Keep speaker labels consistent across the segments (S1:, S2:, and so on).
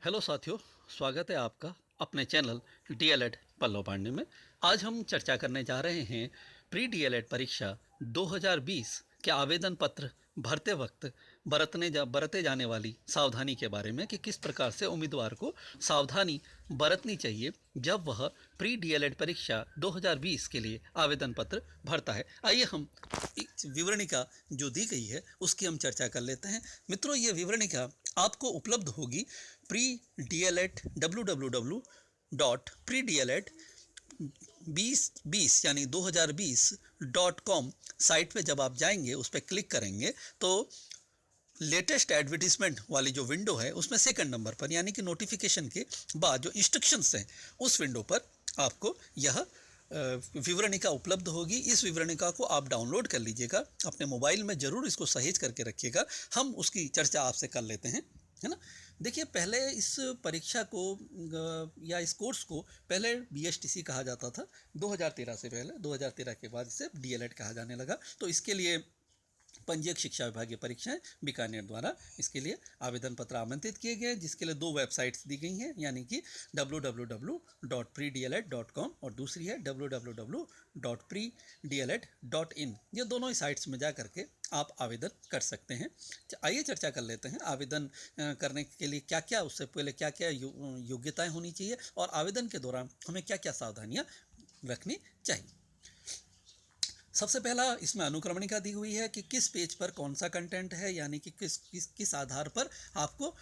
S1: Hello साथियों, स्वागत है आपका अपने चैनल डीएलएड पल्लव पांडे में। आज हम चर्चा करने जा रहे हैं प्री डीएलएड परीक्षा 2020 के आवेदन पत्र भरते वक्त बरते जाने वाली सावधानी के बारे में कि किस प्रकार से उम्मीदवार को सावधानी बरतनी चाहिए जब वह प्री डीएलएड परीक्षा 2020 के लिए आवेदन पत्र भरता है। आइए हम विवरणिका जो दी गई है उसकी हम चर्चा कर लेते हैं। मित्रों, ये विवरणिका आपको उपलब्ध होगी pre D L add www.pre-dled 2020 यानी 2020.com साइट पे जब आप जाएंगे, उस पर क्लिक करेंगे तो लेटेस्ट एडवर्टीजमेंट वाली जो विंडो है उसमें सेकंड नंबर पर यानी कि नोटिफिकेशन के बाद जो इंस्ट्रक्शंस हैं उस विंडो पर आपको यह विवरणिका उपलब्ध होगी। इस विवरणिका को आप डाउनलोड कर लीजिएगा, अपने मोबाइल में ज़रूर इसको सहेज करके रखिएगा। हम उसकी चर्चा आपसे कर लेते हैं, है ना। देखिए, पहले इस परीक्षा को या इस कोर्स को पहले बीएसटीसी कहा जाता था 2013 से पहले। 2013 के बाद इसे डीएलएड कहा जाने लगा। तो इसके लिए पंजीयक शिक्षा विभागीय परीक्षाएं बीकानेर द्वारा इसके लिए आवेदन पत्र आमंत्रित किए गए, जिसके लिए 2 वेबसाइट्स दी गई हैं, यानी कि www.predled.com और दूसरी है www.predled.in। ये दोनों ही साइट्स में जा करके आप आवेदन कर सकते हैं। आइए चर्चा कर लेते हैं आवेदन करने के लिए क्या क्या, उससे पहले क्या क्या योग्यताएं होनी चाहिए और आवेदन के दौरान हमें क्या क्या सावधानियां रखनी चाहिए। सबसे पहला इसमें अनुक्रमणिका दी हुई है कि किस पेज पर कौन सा कंटेंट है, यानी कि किस आधार पर आपको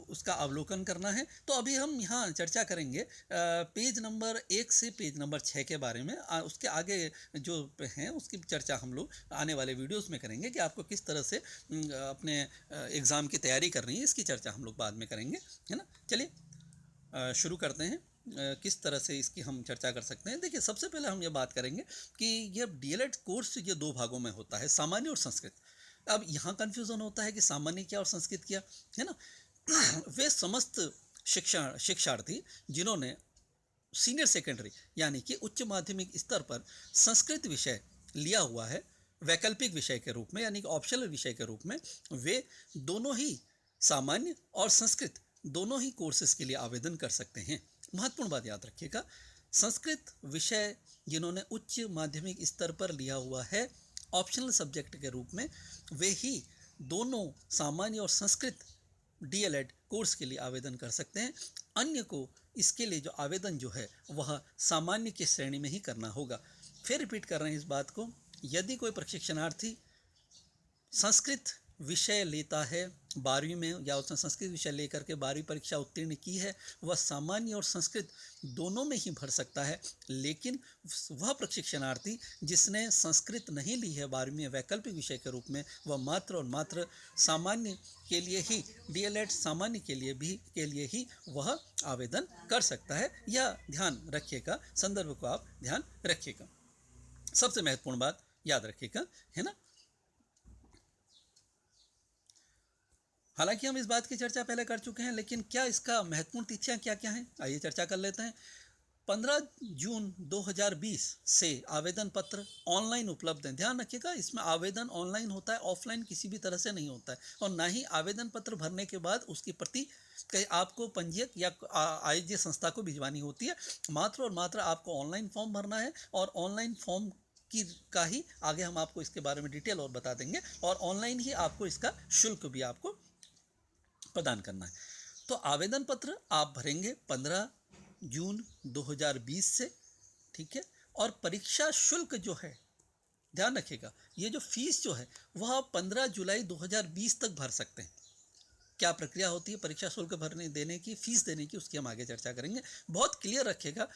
S1: उसका अवलोकन करना है। तो अभी हम यहाँ चर्चा करेंगे पेज नंबर 1 से पेज नंबर 6 के बारे में। उसके आगे जो हैं उसकी चर्चा हम लोग आने वाले वीडियोस में करेंगे कि आपको किस तरह से अपने एग्ज़ाम की तैयारी करनी है। इसकी चर्चा हम लोग बाद में करेंगे, है ना। चलिए शुरू करते हैं किस तरह से इसकी हम चर्चा कर सकते हैं। देखिए, सबसे पहले हम ये बात करेंगे कि यह डीएलएड कोर्स ये 2 भागों में होता है, सामान्य और संस्कृत। अब यहाँ कन्फ्यूज़न होता है कि सामान्य क्या और संस्कृत क्या, है ना। वे समस्त शिक्षार्थी जिन्होंने सीनियर सेकेंडरी यानी कि उच्च माध्यमिक स्तर पर संस्कृत विषय लिया हुआ है वैकल्पिक विषय के रूप में, यानी कि ऑप्शनल विषय के रूप में, वे दोनों ही सामान्य और संस्कृत दोनों ही कोर्सेज के लिए आवेदन कर सकते हैं। महत्वपूर्ण बात याद रखिएगा, संस्कृत विषय जिन्होंने उच्च माध्यमिक स्तर पर लिया हुआ है ऑप्शनल सब्जेक्ट के रूप में, वे ही दोनों सामान्य और संस्कृत डीएलएड कोर्स के लिए आवेदन कर सकते हैं। अन्य को इसके लिए जो आवेदन जो है वह सामान्य की श्रेणी में ही करना होगा। फिर रिपीट कर रहे हैं इस बात को, यदि कोई प्रशिक्षणार्थी संस्कृत विषय लेता है 12वीं में या उसने संस्कृत विषय लेकर के 12वीं परीक्षा उत्तीर्ण की है, वह सामान्य और संस्कृत दोनों में ही भर सकता है। लेकिन वह प्रशिक्षणार्थी जिसने संस्कृत नहीं ली है 12वीं में वैकल्पिक विषय के रूप में, वह मात्र और मात्र सामान्य के लिए ही, डीएलएड सामान्य के लिए ही वह आवेदन कर सकता है। यह ध्यान रखिएगा, संदर्भ को आप ध्यान रखिएगा। सबसे महत्वपूर्ण बात याद रखिएगा, है ना। हालांकि हम इस बात की चर्चा पहले कर चुके हैं, लेकिन क्या इसका महत्वपूर्ण तिथियां क्या क्या हैं, आइए चर्चा कर लेते हैं। 15 जून 2020 से आवेदन पत्र ऑनलाइन उपलब्ध हैं। ध्यान रखिएगा, इसमें आवेदन ऑनलाइन होता है, ऑफलाइन किसी भी तरह से नहीं होता है। और ना ही आवेदन पत्र भरने के बाद उसकी प्रति आपको पंजीयक या आयोज्य संस्था को भिजवानी होती है। मात्र और मात्र आपको ऑनलाइन फॉर्म भरना है और ऑनलाइन फॉर्म का ही आगे हम आपको इसके बारे में डिटेल और बता देंगे, और ऑनलाइन ही आपको इसका शुल्क भी आपको प्रदान करना है। तो आवेदन पत्र आप भरेंगे 15 जून 2020 से, ठीक है। और परीक्षा शुल्क जो है, ध्यान रखिएगा, ये जो फीस जो है वह आप 15 जुलाई 2020 तक भर सकते हैं। क्या प्रक्रिया होती है परीक्षा शुल्क भरने देने की, फीस देने की, उसकी हम आगे चर्चा करेंगे। बहुत क्लियर रखिएगा,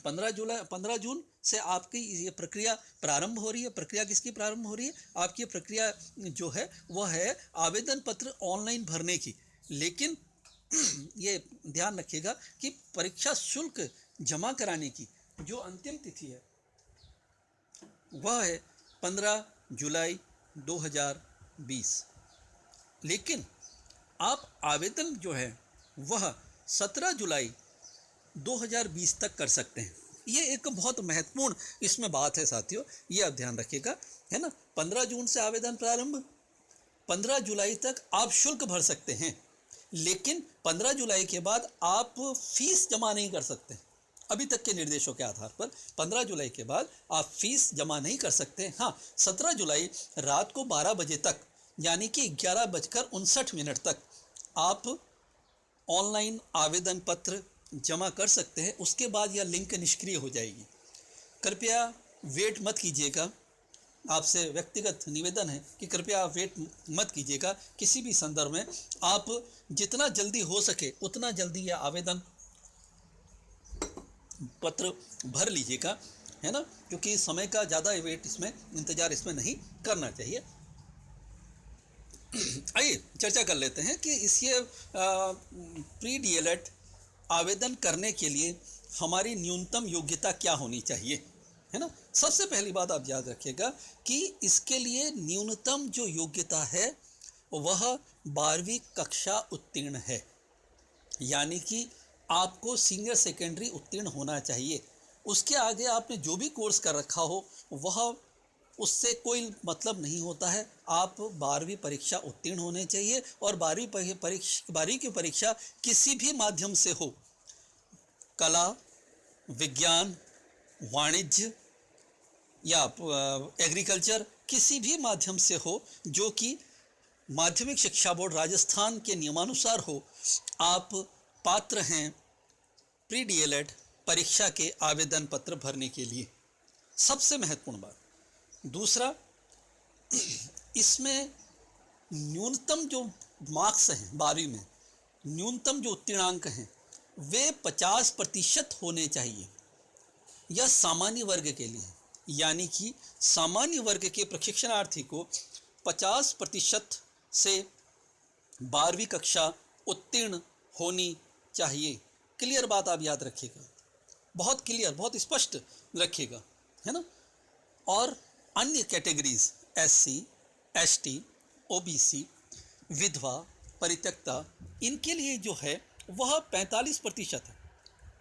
S1: 15 जून से आपकी ये प्रक्रिया प्रारंभ हो रही है। प्रक्रिया किसकी प्रारंभ हो रही है? आपकी प्रक्रिया जो है वह है आवेदन पत्र ऑनलाइन भरने की। लेकिन ये ध्यान रखिएगा कि परीक्षा शुल्क जमा कराने की जो अंतिम तिथि है वह है 15 जुलाई 2020। लेकिन आप आवेदन जो है वह 17 जुलाई 2020 तक कर सकते हैं। ये एक बहुत महत्वपूर्ण इसमें बात है साथियों, ये आप ध्यान रखिएगा, है ना। 15 जून से आवेदन प्रारंभ, 15 जुलाई तक आप शुल्क भर सकते हैं। लेकिन 15 जुलाई के बाद आप फीस जमा नहीं कर सकते। अभी तक के निर्देशों के आधार पर 15 जुलाई के बाद आप फीस जमा नहीं कर सकते। हाँ, 17 जुलाई रात को 12 बजे तक, यानी कि 11:59 तक आप ऑनलाइन आवेदन पत्र जमा कर सकते हैं। उसके बाद यह लिंक निष्क्रिय हो जाएगी। कृपया वेट मत कीजिएगा। आपसे व्यक्तिगत निवेदन है कि कृपया आप वेट मत कीजिएगा किसी भी संदर्भ में। आप जितना जल्दी हो सके उतना जल्दी यह आवेदन पत्र भर लीजिएगा, है ना, क्योंकि समय का ज़्यादा वेट इसमें इंतज़ार इसमें नहीं करना चाहिए। आइए चर्चा कर लेते हैं कि इसके प्री डीएलएड आवेदन करने के लिए हमारी न्यूनतम योग्यता क्या होनी चाहिए, है ना। सबसे पहली बात आप याद रखिएगा कि इसके लिए न्यूनतम जो योग्यता है वह 12वीं कक्षा उत्तीर्ण है, यानी कि आपको सीनियर सेकेंडरी उत्तीर्ण होना चाहिए। उसके आगे आपने जो भी कोर्स कर रखा हो वह उससे कोई मतलब नहीं होता है। आप 12वीं परीक्षा उत्तीर्ण होने चाहिए, और 12वीं की परीक्षा किसी भी माध्यम से हो, कला, विज्ञान, वाणिज्य या एग्रीकल्चर, किसी भी माध्यम से हो जो कि माध्यमिक शिक्षा बोर्ड राजस्थान के नियमानुसार हो, आप पात्र हैं प्री डीएलएड परीक्षा के आवेदन पत्र भरने के लिए। सबसे महत्वपूर्ण बात। दूसरा, इसमें न्यूनतम जो मार्क्स हैं 12वीं में, न्यूनतम जो उत्तीर्णांक हैं वे 50% होने चाहिए। यह सामान्य वर्ग के लिए, यानी कि सामान्य वर्ग के प्रशिक्षणार्थी को 50% से 12वीं कक्षा उत्तीर्ण होनी चाहिए। क्लियर बात आप याद रखिएगा, बहुत क्लियर, बहुत स्पष्ट रखिएगा, है ना। और अन्य कैटेगरीज SC, ST, OBC, विधवा, परित्यक्ता, इनके लिए जो है वह 45% है।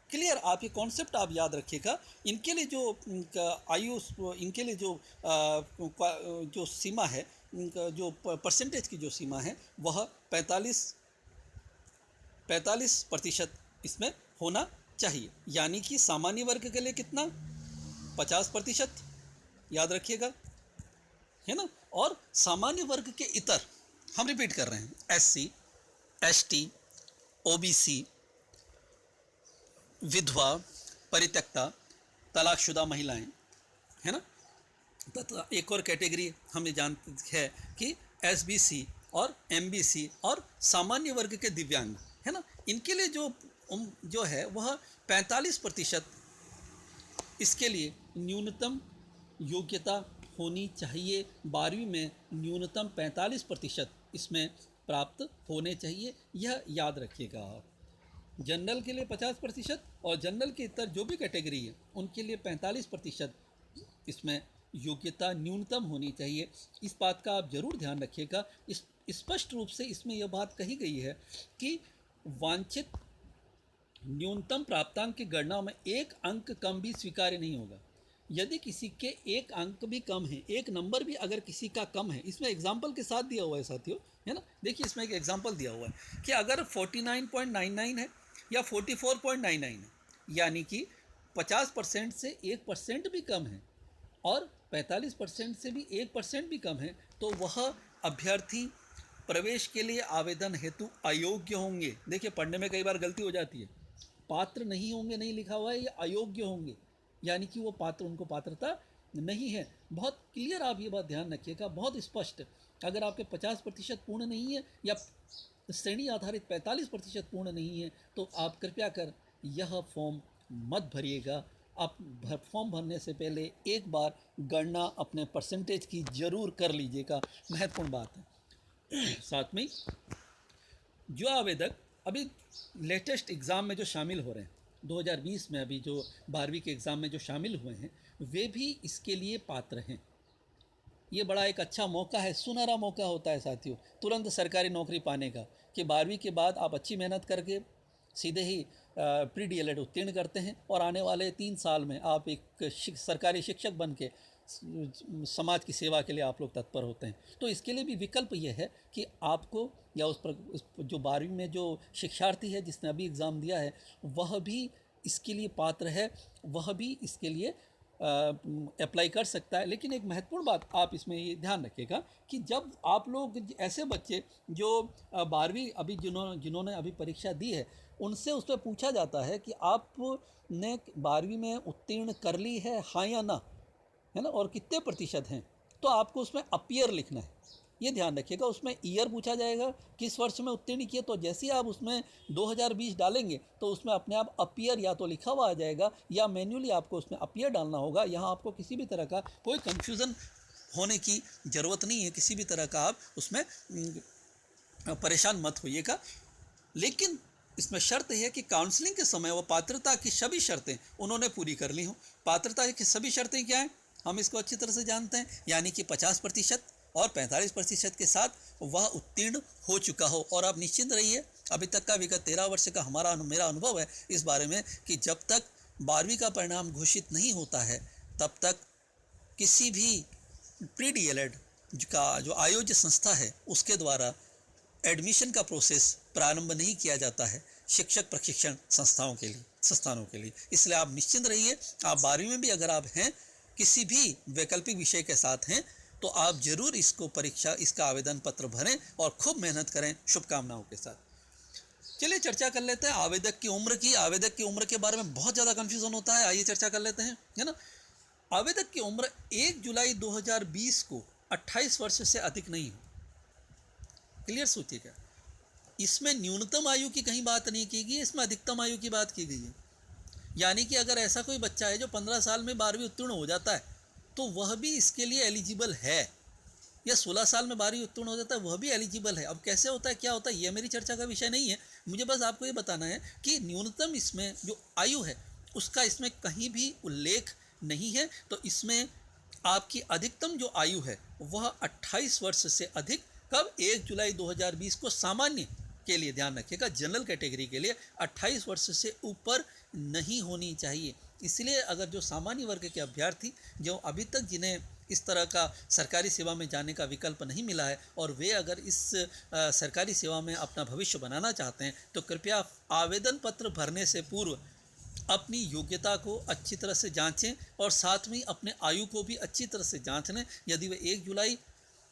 S1: क्लियर, आप ये कॉन्सेप्ट आप याद रखिएगा। इनके लिए जो आयु, इनके लिए जो सीमा है, जो परसेंटेज की जो सीमा है वह 45% इसमें होना चाहिए। यानी कि सामान्य वर्ग के लिए कितना, 50% याद रखिएगा, है ना। और सामान्य वर्ग के इतर, हम रिपीट कर रहे हैं, SC, ST, OBC, विधवा, परित्यक्ता, तलाकशुदा महिलाएं, है ना। तथा एक और कैटेगरी हमें जानते है कि SBC और MBC और सामान्य वर्ग के दिव्यांग, है ना। इनके लिए जो है वह 45% इसके लिए न्यूनतम योग्यता होनी चाहिए। 12वीं में न्यूनतम 45% इसमें प्राप्त होने चाहिए, यह याद रखिएगा। जनरल के लिए 50% और जनरल के इतर जो भी कैटेगरी है उनके लिए 45% इसमें योग्यता न्यूनतम होनी चाहिए। इस बात का आप जरूर ध्यान रखिएगा। स्पष्ट रूप से इसमें यह बात कही गई है कि वांछित न्यूनतम प्राप्तांक की गणना में एक अंक कम भी स्वीकार्य नहीं होगा। यदि किसी के एक अंक भी कम है, एक नंबर भी अगर किसी का कम है, इसमें एग्जाम्पल के साथ दिया हुआ है साथियों, है ना। देखिए इसमें एक एग्जाम्पल दिया हुआ है कि अगर 49.99 है या 44.99 है, यानी कि 50% से 1% भी कम है और 45% से भी 1% भी कम है, तो वह अभ्यर्थी प्रवेश के लिए आवेदन हेतु अयोग्य होंगे। देखिए पढ़ने में कई बार गलती हो जाती है, पात्र नहीं होंगे नहीं लिखा हुआ है, ये अयोग्य होंगे, यानी कि वो पात्र, उनको पात्रता नहीं है। बहुत क्लियर आप ये बात ध्यान रखिएगा, बहुत स्पष्ट। अगर आपके 50% पूर्ण नहीं है या श्रेणी आधारित 45% पूर्ण नहीं है तो आप कृपया कर यह फॉर्म मत भरिएगा। आप फॉर्म भरने से पहले एक बार गणना अपने परसेंटेज की जरूर कर लीजिएगा, महत्वपूर्ण बात है। साथ में जो आवेदक अभी लेटेस्ट एग्ज़ाम में जो शामिल हो रहे हैं, 2020 में अभी जो 12वीं के एग्ज़ाम में जो शामिल हुए हैं, वे भी इसके लिए पात्र हैं। ये बड़ा एक अच्छा मौका है, सुनहरा मौका होता है साथियों, तुरंत सरकारी नौकरी पाने का, कि 12वीं के बाद आप अच्छी मेहनत करके सीधे ही प्री डीएलएड उत्तीर्ण करते हैं और आने वाले 3 साल में आप एक सरकारी शिक्षक बन के समाज की सेवा के लिए आप लोग तत्पर होते हैं, तो इसके लिए भी विकल्प ये है कि आपको या उस जो 12वीं में जो शिक्षार्थी है जिसने अभी एग्ज़ाम दिया है वह भी इसके लिए पात्र है, वह भी इसके लिए अप्लाई कर सकता है। लेकिन एक महत्वपूर्ण बात आप इसमें ये ध्यान रखिएगा कि जब आप लोग ऐसे बच्चे जो 12वीं अभी जिन्होंने अभी परीक्षा दी है उनसे उस पर पूछा जाता है कि आपने 12वीं में उत्तीर्ण कर ली है हाँ या ना, है ना, और कितने प्रतिशत हैं, तो आपको उसमें अपीयर लिखना है। ये ध्यान रखिएगा, उसमें ईयर पूछा जाएगा किस वर्ष में उत्तीर्ण किए, तो जैसे ही आप उसमें 2020 डालेंगे तो उसमें अपने आप अपीयर या तो लिखा हुआ आ जाएगा या मैन्युअली आपको उसमें अपीयर डालना होगा। यहाँ आपको किसी भी तरह का कोई कन्फ्यूज़न होने की ज़रूरत नहीं है, किसी भी तरह का आप उसमें परेशान मत होइएगा। लेकिन इसमें शर्त है कि काउंसलिंग के समय वो पात्रता की सभी शर्तें उन्होंने पूरी कर ली हों। पात्रता की सभी शर्तें क्या हैं, हम इसको अच्छी तरह से जानते हैं, यानी कि 50% और 45% के साथ वह उत्तीर्ण हो चुका हो। और आप निश्चिंत रहिए, अभी तक का विगत 13 वर्ष का मेरा अनुभव है इस बारे में कि जब तक 12वीं का परिणाम घोषित नहीं होता है तब तक किसी भी प्री DLED का जो आयोज्य संस्था है उसके द्वारा एडमिशन का प्रोसेस प्रारंभ नहीं किया जाता है शिक्षक प्रशिक्षण संस्थानों के लिए। इसलिए आप निश्चिंत रहिए, आप 12वीं में भी अगर आप हैं किसी भी वैकल्पिक विषय के साथ हैं तो आप जरूर इसका आवेदन पत्र भरें और खूब मेहनत करें। शुभकामनाओं के साथ चलिए चर्चा कर लेते हैं आवेदक की उम्र की। आवेदक की उम्र के बारे में बहुत ज़्यादा कन्फ्यूज़न होता है, आइए चर्चा कर लेते हैं, है ना। आवेदक की उम्र 1 जुलाई 2020 को 28 वर्ष से अधिक नहीं हो। क्लियर सोचिएगा, इसमें न्यूनतम आयु की कहीं बात नहीं की गई है, इसमें अधिकतम आयु की बात की गई है। यानी कि अगर ऐसा कोई बच्चा है जो 15 साल में 12वीं उत्तीर्ण हो जाता है तो वह भी इसके लिए एलिजिबल है, या 16 साल में 12वीं उत्तीर्ण हो जाता है वह भी एलिजिबल है। अब कैसे होता है, क्या होता है, ये मेरी चर्चा का विषय नहीं है, मुझे बस आपको ये बताना है कि न्यूनतम इसमें जो आयु है उसका इसमें कहीं भी उल्लेख नहीं है। तो इसमें आपकी अधिकतम जो आयु है वह 28 वर्ष से अधिक, कब, 1 जुलाई 2020 को सामान्य के लिए, ध्यान रखिएगा, जनरल कैटेगरी के लिए 28 वर्ष से ऊपर नहीं होनी चाहिए। इसलिए अगर जो सामान्य वर्ग के अभ्यर्थी जो अभी तक जिन्हें इस तरह का सरकारी सेवा में जाने का विकल्प नहीं मिला है और वे अगर इस सरकारी सेवा में अपना भविष्य बनाना चाहते हैं तो कृपया आवेदन पत्र भरने से पूर्व अपनी योग्यता को अच्छी तरह से जांचें और साथ में अपने आयु को भी अच्छी तरह से जांच लें। यदि वे 1 जुलाई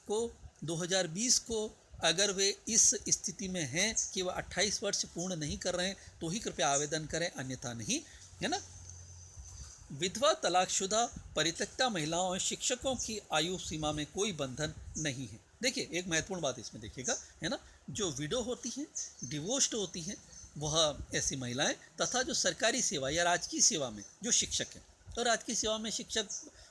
S1: को 2020 को अगर वे इस स्थिति में हैं कि वह 28 वर्ष पूर्ण नहीं कर रहे हैं तो ही कृपया आवेदन करें, अन्यथा नहीं, है ना। विधवा, तलाकशुदा, परित्यक्ता महिलाओं और शिक्षकों की आयु सीमा में कोई बंधन नहीं है। देखिए एक महत्वपूर्ण बात इसमें देखिएगा, है ना, जो विडो होती हैं, डिवोर्स्ड होती हैं, वह ऐसी महिलाएं, तथा जो सरकारी सेवा या राजकीय सेवा में जो शिक्षक हैं, तो राजकीय सेवा में शिक्षक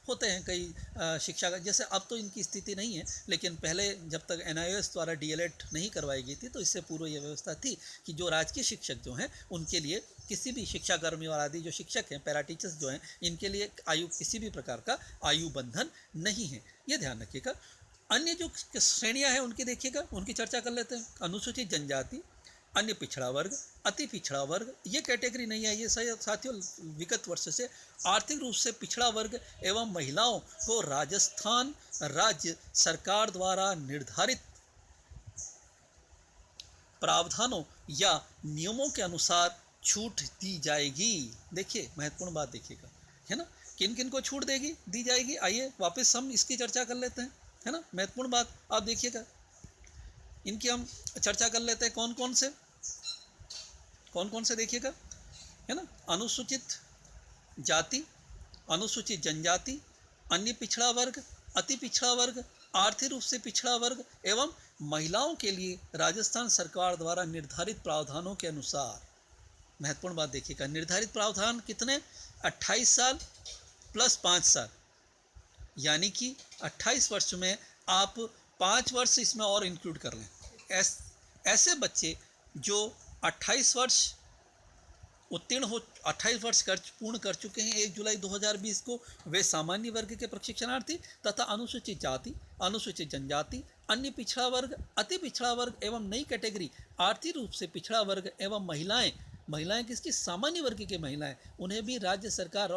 S1: होते हैं कई शिक्षा का, जैसे अब तो इनकी स्थिति नहीं है, लेकिन पहले जब तक NIOS द्वारा DLED नहीं करवाई गई थी तो इससे पूर्व ये व्यवस्था थी कि जो राजकीय शिक्षक जो हैं उनके लिए किसी भी शिक्षाकर्मी और आदि जो शिक्षक हैं, पैरा टीचर्स जो हैं, इनके लिए आयु किसी भी प्रकार का आयु बंधन नहीं है, ये ध्यान रखिएगा। अन्य जो श्रेणियां हैं उनकी देखिएगा, उनकी चर्चा कर लेते हैं। अनुसूचित जनजाति, अन्य पिछड़ा वर्ग, अति पिछड़ा वर्ग, ये कैटेगरी नहीं है, ये साथियों विगत वर्ष से आर्थिक रूप से पिछड़ा वर्ग एवं महिलाओं को राजस्थान राज्य सरकार द्वारा निर्धारित प्रावधानों या नियमों के अनुसार छूट दी जाएगी। देखिए महत्वपूर्ण बात देखिएगा, है ना, किन किन को छूट दी जाएगी। आइए वापस हम इसकी चर्चा कर लेते हैं, है ना, महत्वपूर्ण बात आप देखिएगा, इनकी हम चर्चा कर लेते हैं। कौन कौन से देखिएगा, है ना, अनुसूचित जाति, अनुसूचित जनजाति, अन्य पिछड़ा वर्ग, अति पिछड़ा वर्ग, आर्थिक रूप से पिछड़ा वर्ग एवं महिलाओं के लिए राजस्थान सरकार द्वारा निर्धारित प्रावधानों के अनुसार। महत्वपूर्ण बात देखिएगा, निर्धारित प्रावधान कितने, 28 साल प्लस 5 साल, यानी कि 28 वर्ष में आप 5 वर्ष इसमें और इंक्लूड कर लें। ऐसे बच्चे जो 28 वर्ष पूर्ण कर चुके हैं 1 जुलाई 2020 को, वे सामान्य वर्ग के प्रशिक्षणार्थी तथा अनुसूचित जाति, अनुसूचित जनजाति, अन्य पिछड़ा वर्ग, अति पिछड़ा वर्ग एवं नई कैटेगरी आर्थिक रूप से पिछड़ा वर्ग एवं महिलाएं किसकी, सामान्य वर्ग की महिलाएं, उन्हें भी राज्य सरकार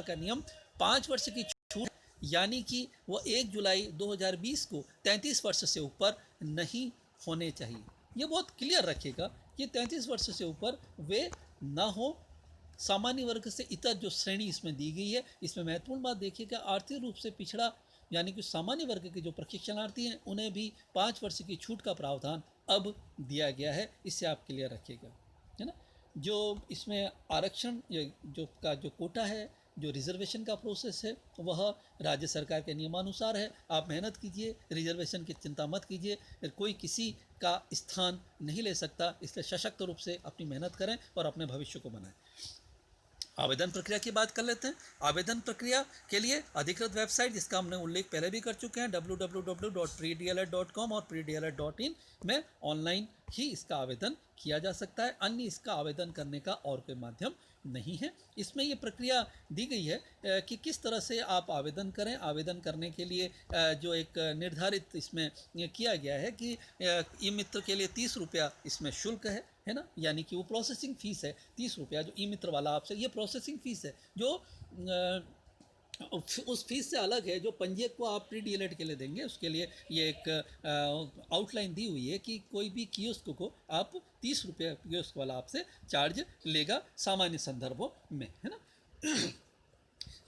S1: का नियम 5 वर्ष की छूट यानी कि वो 1 जुलाई 2020 को 33 वर्ष से ऊपर नहीं होने चाहिए। ये बहुत क्लियर रखेगा कि 33 वर्ष से ऊपर वे ना हो। सामान्य वर्ग से इतर जो श्रेणी इसमें दी गई है, इसमें महत्वपूर्ण बात देखिएगा, आर्थिक रूप से पिछड़ा यानी कि सामान्य वर्ग के जो प्रशिक्षणार्थी हैं उन्हें भी 5 वर्ष की छूट का प्रावधान अब दिया गया है। इससे आप क्लियर रखिएगा, है ना। जो इसमें आरक्षण जो कोटा है, जो रिजर्वेशन का प्रोसेस है, वह राज्य सरकार के नियमानुसार है। आप मेहनत कीजिए, रिजर्वेशन की चिंता मत कीजिए, कोई किसी का स्थान नहीं ले सकता, इसलिए सशक्त रूप से अपनी मेहनत करें और अपने भविष्य को बनाएं। आवेदन प्रक्रिया की बात कर लेते हैं। आवेदन प्रक्रिया के लिए अधिकृत वेबसाइट, जिसका हमने उल्लेख पहले भी कर चुके हैं, www.predlr.com और predlr.in में ऑनलाइन ही इसका आवेदन किया जा सकता है। अन्य इसका आवेदन करने का और कोई माध्यम नहीं है। इसमें ये प्रक्रिया दी गई है कि किस तरह से आप आवेदन करें। आवेदन करने के लिए जो एक निर्धारित इसमें किया गया है कि ई मित्र के लिए 30 रुपया इसमें शुल्क है ना, यानी कि वो प्रोसेसिंग फ़ीस है 30 रुपया, जो ई मित्र वाला आपसे, ये प्रोसेसिंग फ़ीस है जो उस फीस से अलग है जो पंजीयक को आप प्री डीएलएड के लिए देंगे। उसके लिए ये एक आउटलाइन दी हुई है कि कोई भी कियोस्क को आप 30 रुपये कियोस्क वाला आपसे चार्ज लेगा सामान्य संदर्भों में, है ना।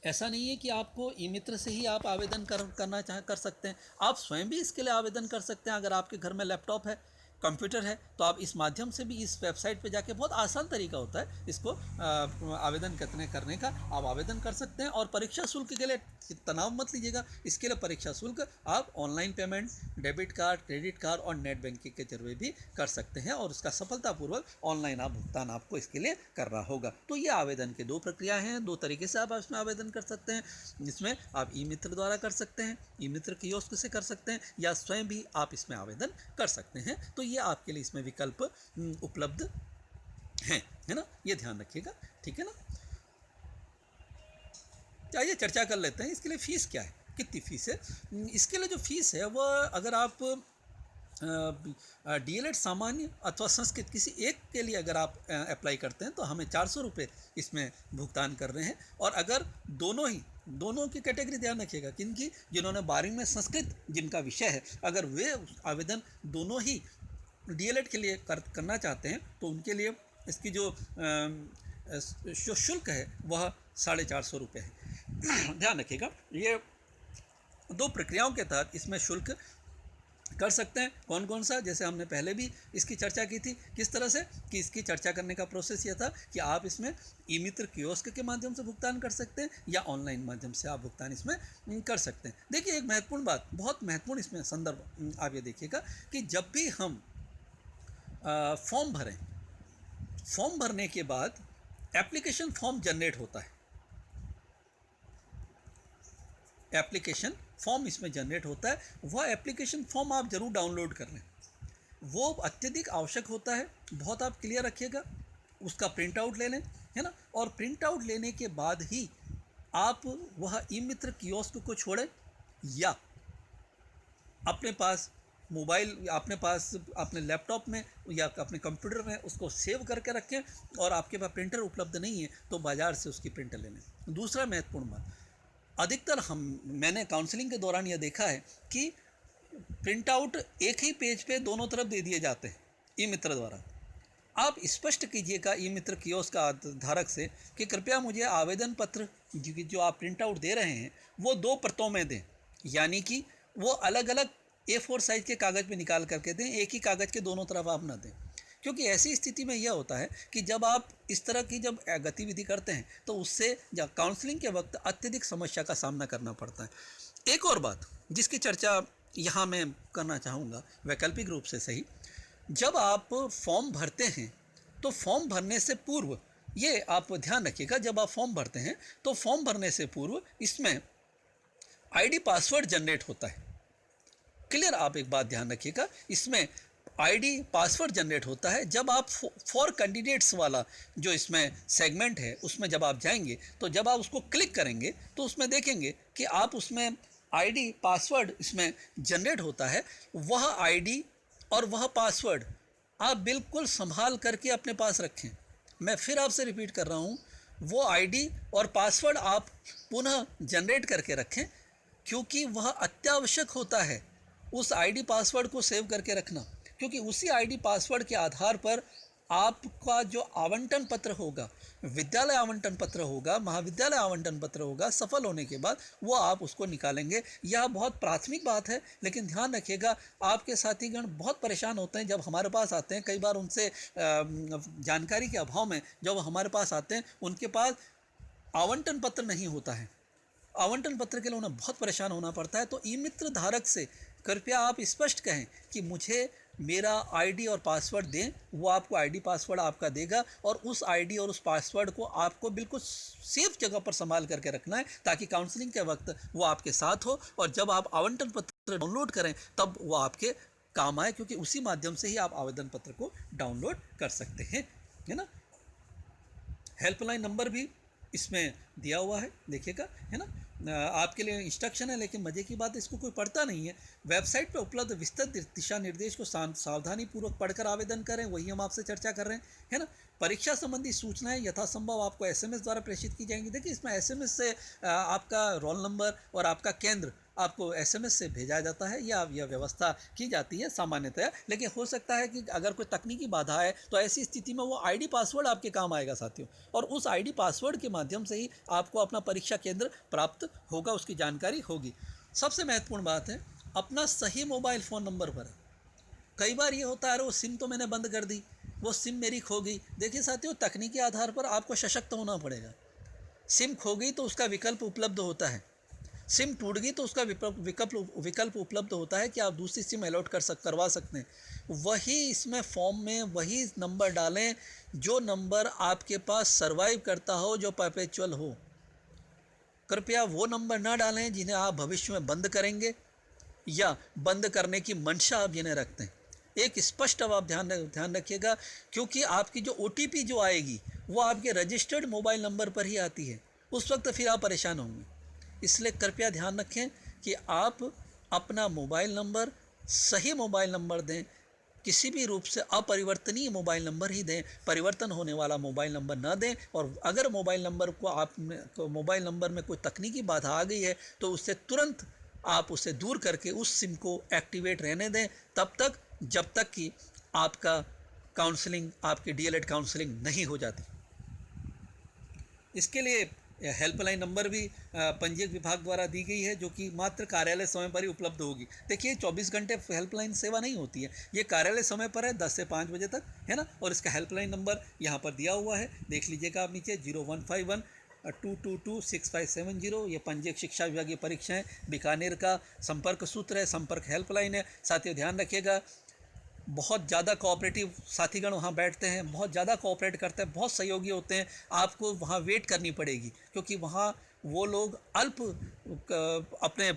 S1: ऐसा नहीं है कि आपको ई मित्र से ही आप आवेदन करना कर सकते हैं, आप स्वयं भी इसके लिए आवेदन कर सकते हैं। अगर आपके घर में लैपटॉप है, कंप्यूटर है, तो आप इस माध्यम से भी इस वेबसाइट पे जाके, बहुत आसान तरीका होता है इसको आवेदन करने का, आप आवेदन कर सकते हैं। और परीक्षा शुल्क के लिए तनाव मत लीजिएगा, इसके लिए परीक्षा शुल्क आप online payment, debit card, credit card और नेट बैंकिंग के जरिए भी कर सकते हैं और उसका सफलतापूर्वक ऑनलाइन आप भुगतान आपको इसके लिए करना होगा। तो ये आवेदन के 2 प्रक्रिया हैं, 2 तरीके से आप इसमें आवेदन कर सकते हैं। इसमें आप ई मित्र द्वारा कर सकते हैं, ई मित्र कियोस्क से कर सकते हैं, या स्वयं भी आप इसमें आवेदन कर सकते हैं। तो ये आपके लिए इसमें विकल्प उपलब्ध हैं, है ना, ये ध्यान रखिएगा, ठीक है ना। आइए चर्चा कर लेते हैं इसके लिए फ़ीस क्या है, कितनी फ़ीस है। इसके लिए जो फ़ीस है वह, अगर आप डीएलएड सामान्य अथवा संस्कृत किसी एक के लिए अगर आप अप्लाई करते हैं तो हमें 400 रुपये इसमें भुगतान कर रहे हैं। और अगर दोनों की कैटेगरी ध्यान रखिएगा, किनकी, जिन्होंने 12वीं में संस्कृत जिनका विषय है, अगर वे आवेदन दोनों ही डीएलएड के लिए करना चाहते हैं तो उनके लिए इसकी जो शुल्क है वह 450 रुपये है। ध्यान रखिएगा, ये 2 प्रक्रियाओं के तहत इसमें शुल्क कर सकते हैं। कौन कौन सा, जैसे हमने पहले भी इसकी चर्चा की थी, किस तरह से, कि इसकी चर्चा करने का प्रोसेस यह था कि आप इसमें ई मित्र कियोस्क के माध्यम से भुगतान कर सकते हैं या ऑनलाइन माध्यम से आप भुगतान इसमें कर सकते हैं। देखिए, एक महत्वपूर्ण बात, बहुत महत्वपूर्ण इसमें संदर्भ आप ये देखिएगा कि जब भी हम फॉर्म भरें, फॉर्म भरने के बाद एप्लीकेशन फॉर्म जनरेट होता है, एप्लीकेशन फॉर्म इसमें जनरेट होता है। वह एप्लीकेशन फॉर्म आप ज़रूर डाउनलोड कर लें, वो अत्यधिक आवश्यक होता है, बहुत आप क्लियर रखिएगा। उसका प्रिंट आउट ले लें, है ना, और प्रिंट आउट लेने के बाद ही आप वह ई मित्र कियोस्क को छोड़ें, या अपने पास मोबाइल, अपने लैपटॉप में या अपने कंप्यूटर में उसको सेव करके रखें। और आपके पास प्रिंटर उपलब्ध नहीं है तो बाज़ार से उसकी प्रिंटर ले लें। दूसरा महत्वपूर्ण बात, अधिकतर मैंने काउंसलिंग के दौरान यह देखा है कि प्रिंट आउट एक ही पेज पे दोनों तरफ दे दिए जाते हैं ई मित्र द्वारा। आप स्पष्ट कीजिएगा ई मित्र कियोस्क का धारक से कि कृपया मुझे आवेदन पत्र जो आप प्रिंट आउट दे रहे हैं वो 2 परतों में दें, यानी कि वो अलग अलग A4 साइज़ के कागज़ पे निकाल करके दें, एक ही कागज़ के दोनों तरफ आप ना दें। क्योंकि ऐसी स्थिति में यह होता है कि जब आप इस तरह की गतिविधि करते हैं तो उससे काउंसलिंग के वक्त अत्यधिक समस्या का सामना करना पड़ता है। एक और बात जिसकी चर्चा यहाँ मैं करना चाहूँगा, वैकल्पिक रूप से सही, जब आप फॉर्म भरते हैं तो फॉर्म भरने से पूर्व, ये आप ध्यान रखिएगा, जब आप फॉर्म भरते हैं तो फॉर्म भरने से पूर्व इसमें आईडी पासवर्ड जनरेट होता है। क्लियर, आप एक बात ध्यान रखिएगा, इसमें आईडी पासवर्ड जनरेट होता है। जब आप फॉर कैंडिडेट्स वाला जो इसमें सेगमेंट है उसमें जब आप जाएंगे तो जब आप उसको क्लिक करेंगे तो उसमें देखेंगे कि आप उसमें आईडी पासवर्ड इसमें जनरेट होता है। वह आईडी और वह पासवर्ड आप बिल्कुल संभाल करके अपने पास रखें। मैं फिर आपसे रिपीट कर रहा हूँ, वो आईडी और पासवर्ड आप पुनः जनरेट करके रखें। क्योंकि वह अत्यावश्यक होता है उस आईडी पासवर्ड को सेव करके रखना, क्योंकि उसी आईडी पासवर्ड के आधार पर आपका जो आवंटन पत्र होगा, विद्यालय आवंटन पत्र होगा, महाविद्यालय आवंटन पत्र होगा, सफल होने के बाद वो आप उसको निकालेंगे। यह बहुत प्राथमिक बात है, लेकिन ध्यान रखिएगा आपके साथीगण बहुत परेशान होते हैं जब हमारे पास आते हैं। कई बार उनसे जानकारी के अभाव में जब हमारे पास आते हैं, उनके पास आवंटन पत्र नहीं होता है। आवंटन पत्र के लिए उन्हें बहुत परेशान होना पड़ता है। तो ई मित्र धारक से कृपया आप स्पष्ट कहें कि मुझे मेरा आईडी और पासवर्ड दें। वो आपको आईडी पासवर्ड आपका देगा और उस आईडी और उस पासवर्ड को आपको बिल्कुल सेफ जगह पर संभाल करके रखना है, ताकि काउंसलिंग के वक्त वो आपके साथ हो और जब आप आवंटन पत्र डाउनलोड करें तब वो आपके काम आए, क्योंकि उसी माध्यम से ही आप आवेदन पत्र को डाउनलोड कर सकते हैं, है ना। हेल्पलाइन नंबर भी इसमें दिया हुआ है, देखिएगा, है ना। आपके लिए इंस्ट्रक्शन है, लेकिन मज़े की बात है इसको कोई पढ़ता नहीं है। वेबसाइट पर उपलब्ध विस्तृत दिशा निर्देश को सावधानी पूर्वक पढ़कर आवेदन करें, वही हम आपसे चर्चा कर रहे हैं, है ना। परीक्षा संबंधी सूचनाएं यथासंभव आपको एसएमएस द्वारा प्रेषित की जाएंगी। देखिए इसमें एसएमएस से आपका रोल नंबर और आपका केंद्र आपको एसएमएस से भेजा जाता है, या यह व्यवस्था की जाती है सामान्यतः। लेकिन हो सकता है कि अगर कोई तकनीकी बाधा है तो ऐसी स्थिति में वो आईडी पासवर्ड आपके काम आएगा साथियों, और उस आईडी पासवर्ड के माध्यम से ही आपको अपना परीक्षा केंद्र प्राप्त होगा, उसकी जानकारी होगी। सबसे महत्वपूर्ण बात है अपना सही मोबाइल फ़ोन नंबर पर है। कई बार ये होता है वो सिम तो मैंने बंद कर दी, वो सिम मेरी खो गई। देखिए साथियों, तकनीकी आधार पर आपको सशक्त होना पड़ेगा। सिम खो गई तो उसका विकल्प उपलब्ध होता है, सिम टूट गई तो उसका विकल्प उपलब्ध होता है कि आप दूसरी सिम अलॉट करवा सकते हैं। वही इसमें फॉर्म में वही नंबर डालें जो नंबर आपके पास सर्वाइव करता हो, जो परपेचुअल हो। कृपया वो नंबर ना डालें जिन्हें आप भविष्य में बंद करेंगे या बंद करने की मंशा आप जिन्हें रखते हैं। एक स्पष्ट अब आप ध्यान रखिएगा, क्योंकि आपकी जो OTP जो आएगी वो आपके रजिस्टर्ड मोबाइल नंबर पर ही आती है, उस वक्त फिर आप परेशान होंगे। इसलिए कृपया ध्यान रखें कि आप अपना मोबाइल नंबर सही मोबाइल नंबर दें, किसी भी रूप से अपरिवर्तनीय मोबाइल नंबर ही दें, परिवर्तन होने वाला मोबाइल नंबर ना दें। और अगर मोबाइल नंबर में कोई तकनीकी बाधा आ गई है तो उससे तुरंत आप उसे दूर करके उस सिम को एक्टिवेट रहने दें, तब तक जब तक कि आपका काउंसलिंग, आपकी DLED काउंसलिंग नहीं हो जाती। इसके लिए हेल्पलाइन नंबर भी पंजीयक विभाग द्वारा दी गई है, जो कि मात्र कार्यालय समय पर ही उपलब्ध होगी। देखिए 24 घंटे हेल्पलाइन सेवा नहीं होती है, ये कार्यालय समय पर है 10 से 5 बजे तक, है ना। और इसका हेल्पलाइन नंबर यहाँ पर दिया हुआ है, देख लीजिएगा आप नीचे 0151-222-6570। ये पंजीयक शिक्षा विभागीय परीक्षाएँ बीकानेर का संपर्क सूत्र है, संपर्क हेल्पलाइन है। साथियों ध्यान रखिएगा, बहुत ज़्यादा कोऑपरेटिव साथीगण वहाँ बैठते हैं, बहुत ज़्यादा कोऑपरेट करते हैं, बहुत सहयोगी होते हैं। आपको वहाँ वेट करनी पड़ेगी, क्योंकि वहाँ वो लोग अपने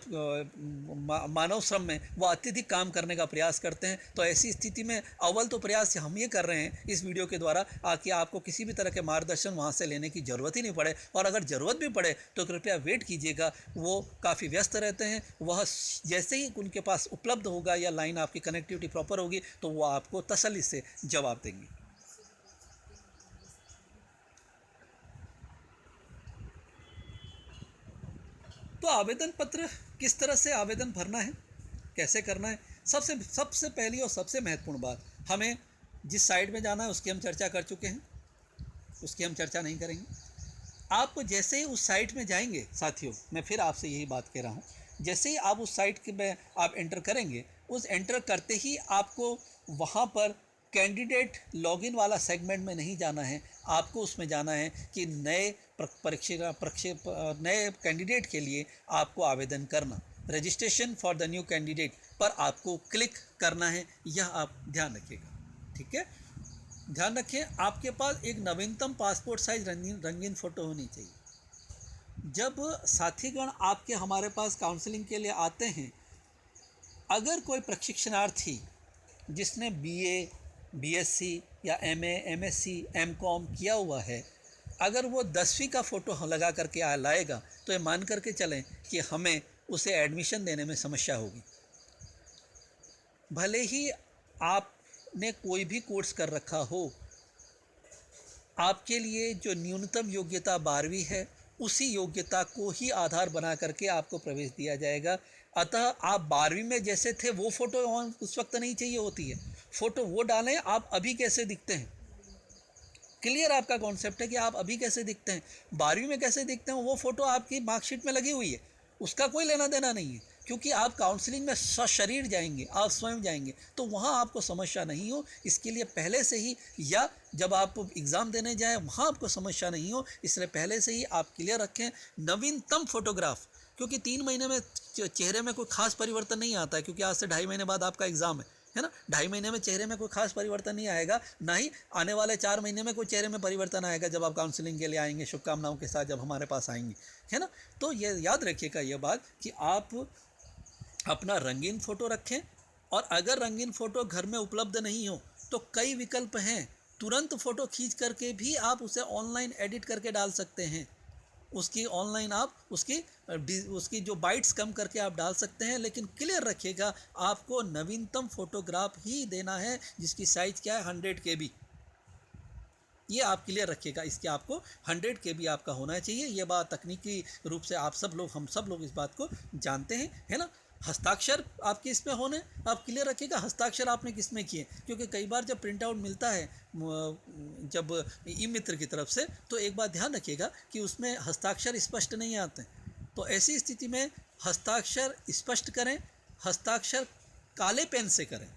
S1: मानव श्रम में वो अत्यधिक काम करने का प्रयास करते हैं। तो ऐसी स्थिति में अव्वल तो प्रयास हम ये कर रहे हैं इस वीडियो के द्वारा कि आपको किसी भी तरह के मार्गदर्शन वहाँ से लेने की ज़रूरत ही नहीं पड़े, और अगर ज़रूरत भी पड़े तो कृपया वेट कीजिएगा। वो काफ़ी व्यस्त रहते हैं, वह जैसे ही उनके पास उपलब्ध होगा या लाइन आपकी कनेक्टिविटी प्रॉपर होगी तो वो आपको तसल्ली से जवाब देंगे। तो आवेदन पत्र किस तरह से आवेदन भरना है, कैसे करना है, सबसे पहली और सबसे महत्वपूर्ण बात, हमें जिस साइट में जाना है उसकी हम चर्चा कर चुके हैं, उसकी हम चर्चा नहीं करेंगे। आप जैसे ही उस साइट में जाएंगे साथियों, मैं फिर आपसे यही बात कह रहा हूँ, जैसे ही आप उस साइट के में आप एंटर करेंगे, उस एंटर करते ही आपको वहाँ पर कैंडिडेट लॉगिन वाला सेगमेंट में नहीं जाना है, आपको उसमें जाना है कि नए नए कैंडिडेट के लिए आपको आवेदन करना, registration for the new candidate पर आपको क्लिक करना है। यह आप ध्यान रखिएगा, ठीक है। ध्यान रखें आपके पास एक नवीनतम पासपोर्ट साइज रंगीन फ़ोटो होनी चाहिए। जब साथीगण आपके हमारे पास काउंसलिंग के लिए आते हैं, अगर कोई प्रशिक्षणार्थी जिसने BA BSc या MA MSc MCOM किया हुआ है, अगर वो 10वीं का फ़ोटो लगा करके लाएगा तो ये मान करके चलें कि हमें उसे एडमिशन देने में समस्या होगी। भले ही आपने कोई भी कोर्स कर रखा हो, आपके लिए जो न्यूनतम योग्यता 12वीं है उसी योग्यता को ही आधार बना करके आपको प्रवेश दिया जाएगा। अतः आप 12वीं में जैसे थे वो फ़ोटो उस वक्त नहीं चाहिए होती है, फ़ोटो वो डालें आप अभी कैसे दिखते हैं। क्लियर आपका कॉन्सेप्ट है कि आप अभी कैसे दिखते हैं, 12वीं में कैसे दिखते हैं वो फ़ोटो आपकी मार्कशीट में लगी हुई है, उसका कोई लेना देना नहीं है, क्योंकि आप काउंसलिंग में सशरीर जाएंगे, आप स्वयं जाएंगे, तो वहाँ आपको समस्या नहीं हो। इसके लिए पहले से ही, या जब आप एग्ज़ाम देने जाएं वहाँ आपको समस्या नहीं हो, इसलिए पहले से ही आप क्लियर रखें नवीनतम फोटोग्राफ। क्योंकि 3 महीने में चेहरे में कोई खास परिवर्तन नहीं आता है, क्योंकि आज से 2.5 महीने बाद आपका एग्ज़ाम है ना। 2.5 महीने में चेहरे में कोई खास परिवर्तन नहीं आएगा, ना ही आने वाले 4 महीने में कोई चेहरे में परिवर्तन आएगा जब आप काउंसलिंग के लिए आएंगे शुभकामनाओं के साथ, जब हमारे पास आएंगे, है ना। तो ये याद रखिएगा ये बात कि आप अपना रंगीन फ़ोटो रखें, और अगर रंगीन फ़ोटो घर में उपलब्ध नहीं हो तो कई विकल्प हैं, तुरंत फ़ोटो खींच करके भी आप उसे ऑनलाइन एडिट करके डाल सकते हैं। उसकी ऑनलाइन आप उसकी जो बाइट्स कम करके आप डाल सकते हैं, लेकिन क्लियर रखिएगा आपको नवीनतम फोटोग्राफ ही देना है, जिसकी साइज़ क्या है 100 KB। ये आप क्लियर रखिएगा, इसके आपको 100 KB आपका होना चाहिए। ये बात तकनीकी रूप से आप सब लोग, हम सब लोग इस बात को जानते हैं, है ना। हस्ताक्षर आपके इसमें होने, आप क्लियर रखिएगा हस्ताक्षर आपने किस में किए, क्योंकि कई बार जब प्रिंट आउट मिलता है जब ई मित्र की तरफ से, तो एक बात ध्यान रखिएगा कि उसमें हस्ताक्षर स्पष्ट नहीं आते। तो ऐसी स्थिति में हस्ताक्षर स्पष्ट करें, हस्ताक्षर काले पेन से करें।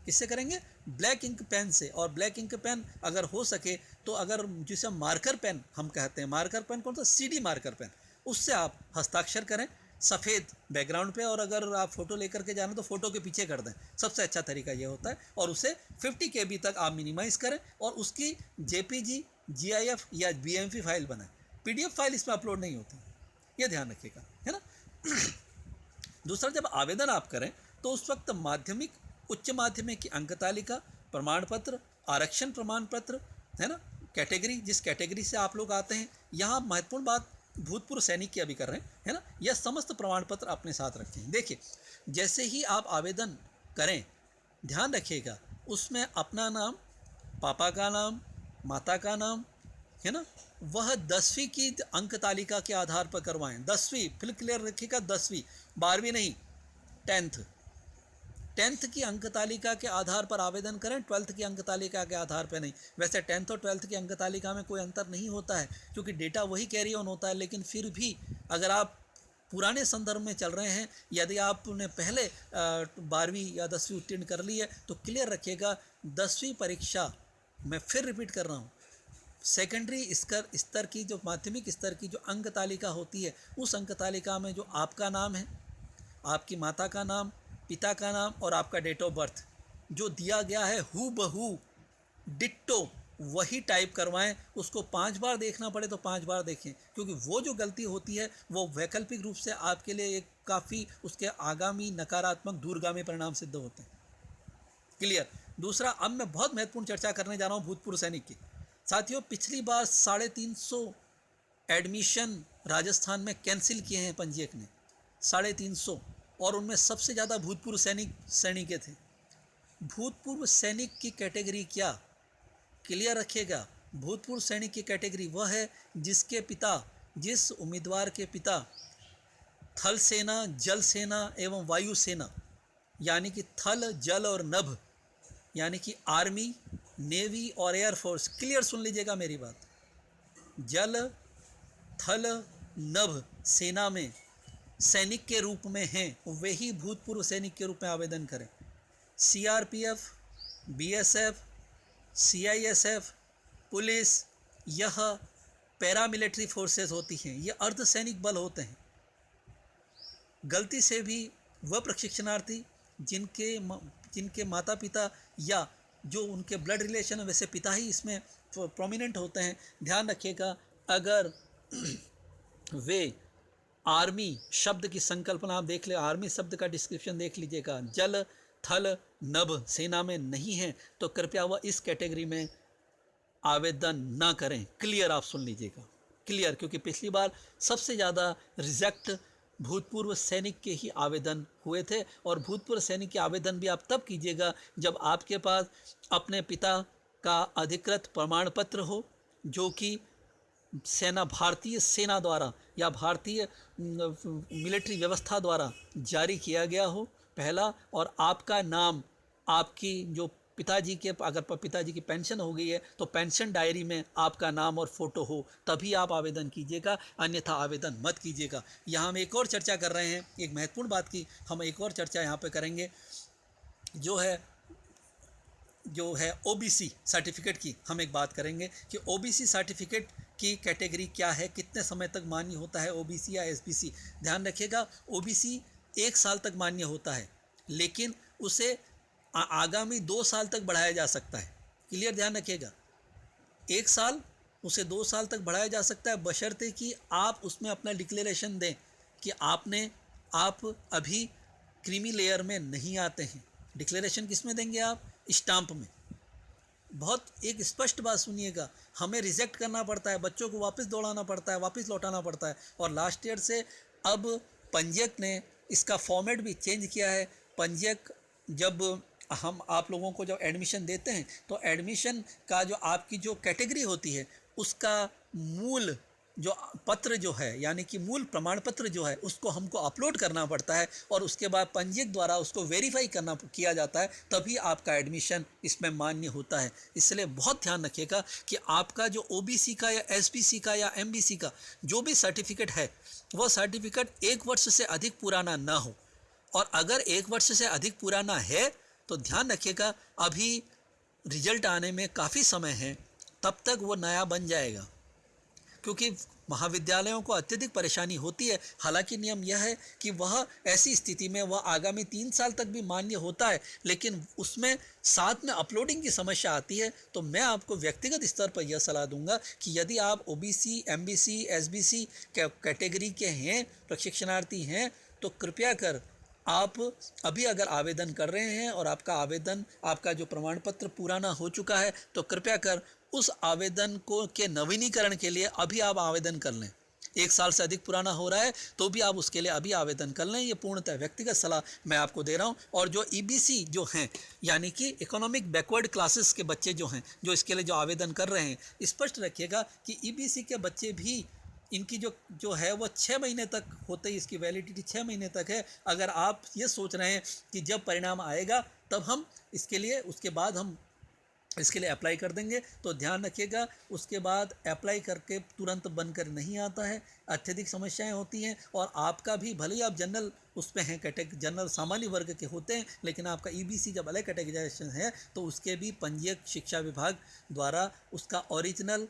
S1: किससे करेंगे? ब्लैक इंक पेन से। और ब्लैक इंक पेन अगर हो सके तो, अगर जिसे मार्कर पेन हम कहते हैं, मार्कर पेन कौन सा, CD मार्कर पेन, उससे आप हस्ताक्षर करें सफ़ेद बैकग्राउंड पे। और अगर आप फ़ोटो लेकर के जाना तो फ़ोटो के पीछे कर दें, सबसे अच्छा तरीका ये होता है। और उसे 50 KB तक आप मिनिमाइज़ करें, और उसकी JPG, GIF या BMP फाइल बनाएं। PDF फाइल इसमें अपलोड नहीं होती, ये ध्यान रखिएगा, है ना। दूसरा, जब आवेदन आप करें तो उस वक्त माध्यमिक, उच्च माध्यमिक की अंक तालिका, प्रमाण पत्र, आरक्षण प्रमाण पत्र, है ना, कैटेगरी, जिस कैटेगरी से आप लोग आते हैं, यहाँ महत्वपूर्ण बात भूतपूर्व सैनिक की अभी कर रहे हैं, है ना, यह समस्त प्रमाण पत्र अपने साथ रखें। देखिए, जैसे ही आप आवेदन करें, ध्यान रखिएगा उसमें अपना नाम, पापा का नाम, माता का नाम, है ना, वह 10वीं की अंक तालिका के आधार पर करवाएं। 10वीं, फिर क्लियर रखिएगा 10वीं, 12वीं नहीं, 10th की अंक तालिका के आधार पर आवेदन करें, 12th की अंक तालिका के आधार पर नहीं। वैसे 10th और 12th की अंक तालिका में कोई अंतर नहीं होता है, क्योंकि डेटा वही कैरी ऑन होता है, लेकिन फिर भी अगर आप पुराने संदर्भ में चल रहे हैं, यदि आपने पहले 12वीं या 10वीं उत्तीर्ण कर ली है, तो क्लियर रखिएगा 10वीं परीक्षा, मैं फिर रिपीट कर रहा हूँ, सेकेंडरी स्तर की, जो माध्यमिक स्तर की जो अंक तालिका होती है, उस अंक तालिका में जो आपका नाम है, आपकी माता का नाम, पिता का नाम और आपका डेट ऑफ बर्थ जो दिया गया है, हू बहू डिट्टो वही टाइप करवाएं। उसको 5 बार देखना पड़े तो 5 बार देखें, क्योंकि वो जो गलती होती है वो वैकल्पिक रूप से आपके लिए एक काफ़ी उसके आगामी नकारात्मक दूरगामी परिणाम सिद्ध होते हैं। क्लियर। दूसरा, अब मैं बहुत महत्वपूर्ण चर्चा करने जा रहा हूँ भूतपूर्व सैनिक की। साथियों, पिछली बार 350 एडमिशन राजस्थान में कैंसिल किए हैं पंजीयक ने, 350, और उनमें सबसे ज़्यादा भूतपूर्व सैनिक श्रेणी के थे। भूतपूर्व सैनिक की कैटेगरी क्या, क्लियर रखिएगा, भूतपूर्व सैनिक की कैटेगरी वह है जिसके पिता, जिस उम्मीदवार के पिता थल सेना, जल सेना एवं वायु सेना, यानी कि थल, जल और नभ, यानी कि आर्मी, नेवी और एयरफोर्स, क्लियर सुन लीजिएगा मेरी बात, जल, थल, नभ सेना में सैनिक के रूप में हैं, वे ही भूतपूर्व सैनिक के रूप में आवेदन करें। CRPF, BSF, CISF, पुलिस, यह पैरामिलिट्री फोर्सेस होती हैं, ये अर्धसैनिक बल होते हैं। गलती से भी वह प्रशिक्षणार्थी जिनके माता पिता या जो उनके ब्लड रिलेशन है, वैसे पिता ही इसमें प्रोमिनेंट होते हैं, ध्यान रखिएगा, अगर वे आर्मी शब्द की संकल्पना आप देख ले, आर्मी शब्द का डिस्क्रिप्शन देख लीजिएगा, जल, थल, नभ सेना में नहीं है, तो कृपया वह इस कैटेगरी में आवेदन ना करें। क्लियर, आप सुन लीजिएगा, क्लियर, क्योंकि पिछली बार सबसे ज़्यादा रिजेक्ट भूतपूर्व सैनिक के ही आवेदन हुए थे। और भूतपूर्व सैनिक के आवेदन भी आप तब कीजिएगा जब आपके पास अपने पिता का अधिकृत प्रमाण पत्र हो, जो कि सेना, भारतीय सेना द्वारा या भारतीय मिलिट्री व्यवस्था द्वारा जारी किया गया हो, पहला, और आपका नाम, आपकी जो पिताजी के, अगर पिताजी की पेंशन हो गई है तो पेंशन डायरी में आपका नाम और फोटो हो, तभी आप आवेदन कीजिएगा, अन्यथा आवेदन मत कीजिएगा। यहाँ हम एक और चर्चा कर रहे हैं, एक महत्वपूर्ण बात की हम एक और चर्चा यहाँ पे करेंगे, जो है ओबीसी सर्टिफिकेट की हम एक बात करेंगे कि ओबीसी सर्टिफिकेट की कैटेगरी क्या है, कितने समय तक मान्य होता है, ओबीसी या एसबीसी। ध्यान रखिएगा, ओबीसी 1 साल तक मान्य होता है, लेकिन उसे आगामी 2 साल तक बढ़ाया जा सकता है। क्लियर, ध्यान रखिएगा, 1 साल उसे 2 साल तक बढ़ाया जा सकता है, बशर्ते कि आप उसमें अपना डिक्लेरेशन दें कि आप अभी क्रीमी लेयर में नहीं आते हैं। डिक्लेरेशन किस में देंगे आप? स्टाम्प में। बहुत एक स्पष्ट बात सुनिएगा, हमें रिजेक्ट करना पड़ता है, बच्चों को वापस दौड़ाना पड़ता है, वापस लौटाना पड़ता है, और लास्ट ईयर से अब पंजीयक ने इसका फॉर्मेट भी चेंज किया है। पंजीयक जब हम आप लोगों को जब एडमिशन देते हैं तो एडमिशन का जो आपकी जो कैटेगरी होती है उसका मूल जो पत्र जो है, यानी कि मूल प्रमाण पत्र जो है, उसको हमको अपलोड करना पड़ता है, और उसके बाद पंजीयक द्वारा उसको वेरीफाई किया जाता है, तभी आपका एडमिशन इसमें मान्य होता है। इसलिए बहुत ध्यान रखिएगा कि आपका जो ओबीसी का या एसबीसी का या एमबीसी का जो भी सर्टिफिकेट है, वह सर्टिफिकेट 1 वर्ष से अधिक पुराना ना हो, और अगर 1 वर्ष से अधिक पुराना है तो ध्यान रखिएगा अभी रिजल्ट आने में काफ़ी समय है, तब तक वो नया बन जाएगा, क्योंकि महाविद्यालयों को अत्यधिक परेशानी होती है। हालांकि नियम यह है कि वह ऐसी स्थिति में वह आगामी 3 साल तक भी मान्य होता है, लेकिन उसमें साथ में अपलोडिंग की समस्या आती है। तो मैं आपको व्यक्तिगत स्तर पर यह सलाह दूंगा कि यदि आप ओबीसी, एमबीसी, एसबीसी कैटेगरी के हैं, प्रशिक्षणार्थी हैं, तो कृपया कर आप अभी अगर आवेदन कर रहे हैं और आपका जो प्रमाण पत्र पुराना हो चुका है, तो कृपया कर उस आवेदन को के नवीनीकरण के लिए अभी आप आवेदन कर लें। 1 साल से अधिक पुराना हो रहा है तो भी आप उसके लिए अभी आवेदन कर लें। ये पूर्णतः व्यक्तिगत सलाह मैं आपको दे रहा हूँ। और जो ईबीसी जो हैं, यानी कि इकोनॉमिक बैकवर्ड क्लासेस के बच्चे जो हैं, जो इसके लिए जो आवेदन कर रहे हैं, स्पष्ट रखिएगा कि ईबीसी के बच्चे भी, इनकी जो है वो 6 महीने तक होते ही, इसकी वैलिडिटी 6 महीने तक है। अगर आप ये सोच रहे हैं कि जब परिणाम आएगा तब हम उसके बाद हम इसके लिए अप्लाई कर देंगे, तो ध्यान रखिएगा उसके बाद अप्लाई करके तुरंत बनकर नहीं आता है, अत्यधिक समस्याएं होती हैं। और आपका भी, भले ही आप जनरल उस पे हैं, जनरल सामान्य वर्ग के होते हैं, लेकिन आपका ईबीसी जब अलग कैटेगराइजेशन है तो उसके भी पंजीयक शिक्षा विभाग द्वारा उसका ओरिजिनल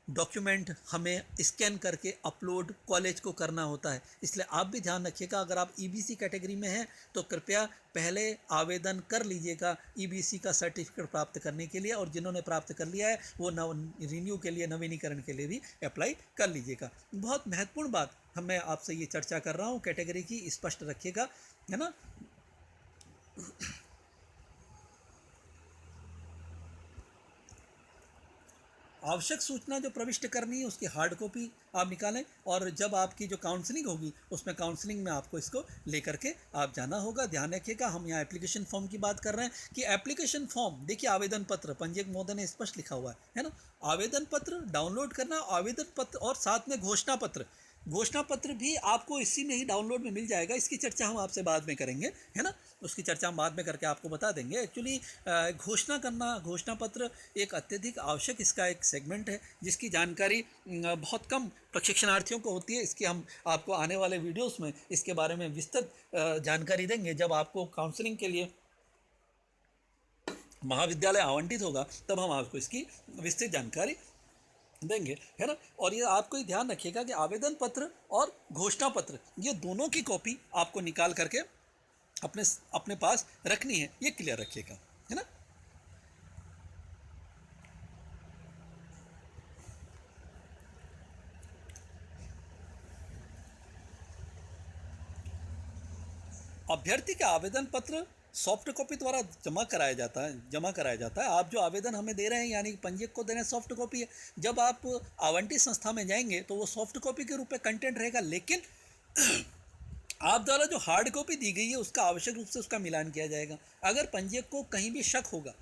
S1: डॉक्यूमेंट हमें स्कैन करके अपलोड कॉलेज को करना होता है। इसलिए आप भी ध्यान रखिएगा, अगर आप ईबीसी कैटेगरी में हैं तो कृपया पहले आवेदन कर लीजिएगा ईबीसी का सर्टिफिकेट प्राप्त करने के लिए, और जिन्होंने प्राप्त कर लिया है वो रिन्यू के लिए, नवीनीकरण के लिए भी अप्लाई कर लीजिएगा। बहुत महत्वपूर्ण बात मैं आपसे ये चर्चा कर रहा हूँ कैटेगरी की, स्पष्ट रखिएगा, है ना। आवश्यक सूचना जो प्रविष्ट करनी है उसकी हार्ड कॉपी आप निकालें, और जब आपकी जो काउंसलिंग होगी उसमें काउंसलिंग में आपको इसको लेकर के आप जाना होगा। ध्यान रखिएगा, हम यहाँ एप्लीकेशन फॉर्म की बात कर रहे हैं कि एप्लीकेशन फॉर्म, देखिए आवेदन पत्र पंजीयक महोदय ने स्पष्ट लिखा हुआ है ना, आवेदन पत्र डाउनलोड करना, आवेदन पत्र और साथ में घोषणा पत्र। घोषणा पत्र भी आपको इसी में ही डाउनलोड में मिल जाएगा, इसकी चर्चा हम आपसे बाद में करेंगे, है ना, उसकी चर्चा हम बाद में करके आपको बता देंगे। एक्चुअली घोषणा पत्र एक अत्यधिक आवश्यक इसका एक सेगमेंट है, जिसकी जानकारी बहुत कम प्रशिक्षणार्थियों को होती है। इसकी हम आपको आने वाले वीडियोस में इसके बारे में विस्तृत जानकारी देंगे। जब आपको काउंसलिंग के लिए महाविद्यालय आवंटित होगा तब हम आपको इसकी विस्तृत जानकारी देंगे, है ना। और ये आपको ही ध्यान रखिएगा कि आवेदन पत्र और घोषणा पत्र, ये दोनों की कॉपी आपको निकाल करके अपने पास रखनी है, ये क्लियर रखिएगा, है ना। अभ्यर्थी का आवेदन पत्र सॉफ्ट कॉपी द्वारा जमा कराया जाता है। आप जो आवेदन हमें दे रहे हैं, यानी पंजीयक को दे रहे हैं, सॉफ्ट कॉपी है। जब आप आवंटित संस्था में जाएंगे तो वो सॉफ्ट कॉपी के रूप में कंटेंट रहेगा, लेकिन आप द्वारा जो हार्ड कॉपी दी गई है उसका आवश्यक रूप से उसका मिलान किया जाएगा। अगर पंजीयक को कहीं भी शक होगा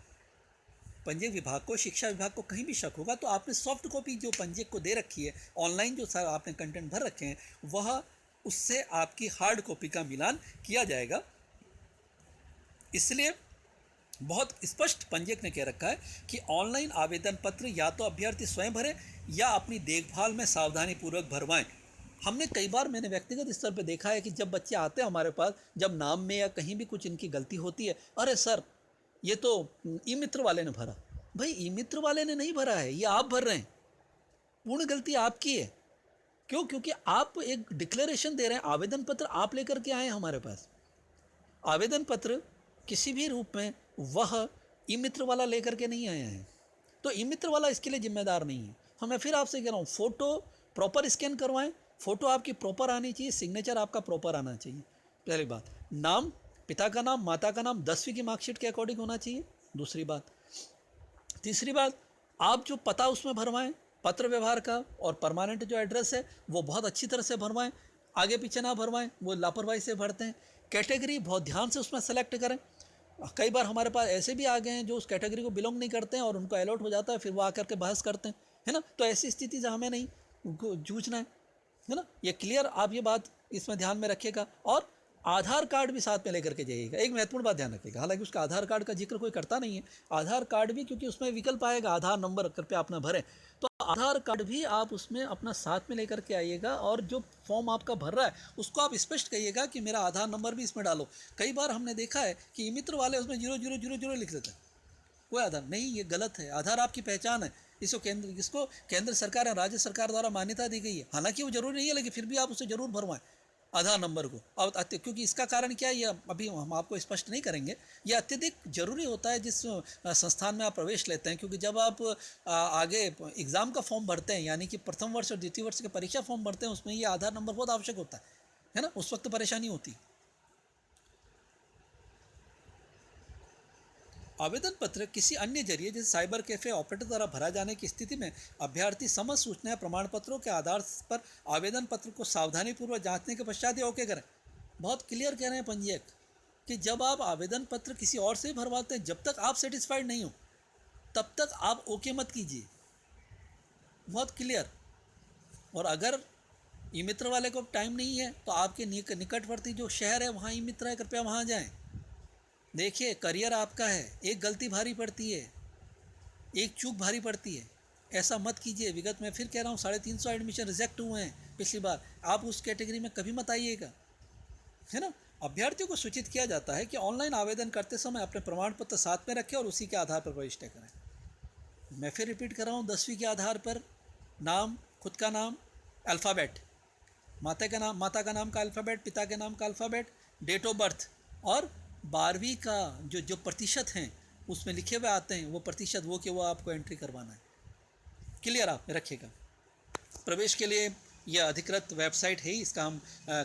S1: पंजीयक विभाग को, शिक्षा विभाग को कहीं भी शक होगा तो आपने सॉफ्ट कॉपी जो पंजीयक को दे रखी है, ऑनलाइन जो सर आपने कंटेंट भर रखे हैं, वह उससे आपकी हार्ड कॉपी का मिलान किया जाएगा। इसलिए बहुत स्पष्ट पंजीयक ने कह रखा है कि ऑनलाइन आवेदन पत्र या तो अभ्यर्थी स्वयं भरे या अपनी देखभाल में सावधानी पूर्वक भरवाएं। हमने कई बार, मैंने व्यक्तिगत स्तर पर देखा है कि जब बच्चे आते हैं हमारे पास, जब नाम में या कहीं भी कुछ इनकी गलती होती है, अरे सर ये तो ई मित्र वाले ने भरा। भाई ई मित्र वाले ने नहीं भरा है, ये आप भर रहे हैं, पूर्ण गलती आपकी है। क्यों? क्योंकि आप एक डिक्लेरेशन दे रहे हैं, आवेदन पत्र आप लेकर के आए हमारे पास। आवेदन पत्र किसी भी रूप में वह ई मित्र वाला लेकर के नहीं आए हैं, तो ई मित्र वाला इसके लिए जिम्मेदार नहीं है। हाँ, मैं फिर आपसे कह रहा हूँ, फ़ोटो प्रॉपर स्कैन करवाएं, फ़ोटो आपकी प्रॉपर आनी चाहिए, सिग्नेचर आपका प्रॉपर आना चाहिए। पहली बात, नाम, पिता का नाम, माता का नाम 10वीं की मार्कशीट के अकॉर्डिंग होना चाहिए। दूसरी बात, तीसरी बात, आप जो पता उसमें भरवाएं, पत्र व्यवहार का और परमानेंट जो एड्रेस है वो बहुत अच्छी तरह से भरवाएं, आगे पीछे ना भरवाएं, वो लापरवाही से भरते हैं। कैटेगरी बहुत ध्यान से उसमें सेलेक्ट करें। कई बार हमारे पास ऐसे भी आ गए हैं जो उस कैटेगरी को बिलोंग नहीं करते हैं और उनको अलॉट हो जाता है, फिर वो आकर के बहस करते हैं, है ना। तो ऐसी स्थिति से हमें नहीं जूझना है ना। ये क्लियर, आप ये बात इसमें ध्यान में रखिएगा। और आधार कार्ड भी साथ में लेकर के जाइएगा। एक महत्वपूर्ण बात ध्यान रखिएगा, हालांकि उसका आधार कार्ड का जिक्र कोई करता नहीं है, आधार कार्ड भी, क्योंकि उसमें विकल्प आएगा आधार नंबर कृपया अपना भरें, तो आधार कार्ड भी आप उसमें अपना साथ में लेकर के आइएगा। और जो फॉर्म आपका भर रहा है उसको आप स्पष्ट कहिएगा कि मेरा आधार नंबर भी इसमें डालो। कई बार हमने देखा है कि मित्र वाले उसमें 0000 लिख देते हैं, कोई आधार नहीं, ये गलत है। आधार आपकी पहचान है, इसको केंद्र सरकार या राज्य सरकार द्वारा मान्यता दी गई है। हालांकि वो जरूरी नहीं है, लेकिन फिर भी आप उसे जरूर भरवाएं आधार नंबर को। और क्योंकि इसका कारण क्या है, ये अभी हम आपको स्पष्ट नहीं करेंगे, ये अत्यधिक जरूरी होता है जिस संस्थान में आप प्रवेश लेते हैं। क्योंकि जब आप आगे एग्ज़ाम का फॉर्म भरते हैं, यानी कि प्रथम वर्ष और द्वितीय वर्ष के परीक्षा फॉर्म भरते हैं, उसमें ये आधार नंबर बहुत आवश्यक होता है ना। उस वक्त परेशानी होती। आवेदन पत्र किसी अन्य जरिए जैसे साइबर कैफे ऑपरेटर द्वारा भरा जाने की स्थिति में अभ्यर्थी समस्त सूचनाएं प्रमाण पत्रों के आधार पर आवेदन पत्र को सावधानीपूर्वक जांचने के पश्चात ही ओके करें। बहुत क्लियर कह रहे हैं पंजीयक कि जब आप आवेदन पत्र किसी और से भरवाते हैं, जब तक आप सेटिस्फाइड नहीं हो तब तक आप ओके मत कीजिए। बहुत क्लियर। और अगर ई मित्र वाले को टाइम नहीं है तो आपके निकटवर्ती जो शहर है वहाँ ई मित्र है, कृपया वहाँ जाएँ। देखिए, करियर आपका है, एक गलती भारी पड़ती है, एक चूक भारी पड़ती है, ऐसा मत कीजिए। विगत में फिर कह रहा हूँ 350 एडमिशन रिजेक्ट हुए हैं पिछली बार, आप उस कैटेगरी में कभी मत आइएगा, है ना। अभ्यर्थियों को सूचित किया जाता है कि ऑनलाइन आवेदन करते समय अपने प्रमाण पत्र साथ में रखें और उसी के आधार पर प्रविष्ट करें। मैं फिर रिपीट कर रहा हूँ, 10वीं के आधार पर नाम, खुद का नाम अल्फ़ाबेट, माता का नाम का अल्फ़ाबेट, पिता के नाम का अल्फ़ाबेट, डेट ऑफ बर्थ, और 12वीं का जो प्रतिशत हैं उसमें लिखे हुए आते हैं वो प्रतिशत, वो आपको एंट्री करवाना है। क्लियर आप रखिएगा। प्रवेश के लिए यह अधिकृत वेबसाइट है, इसका हम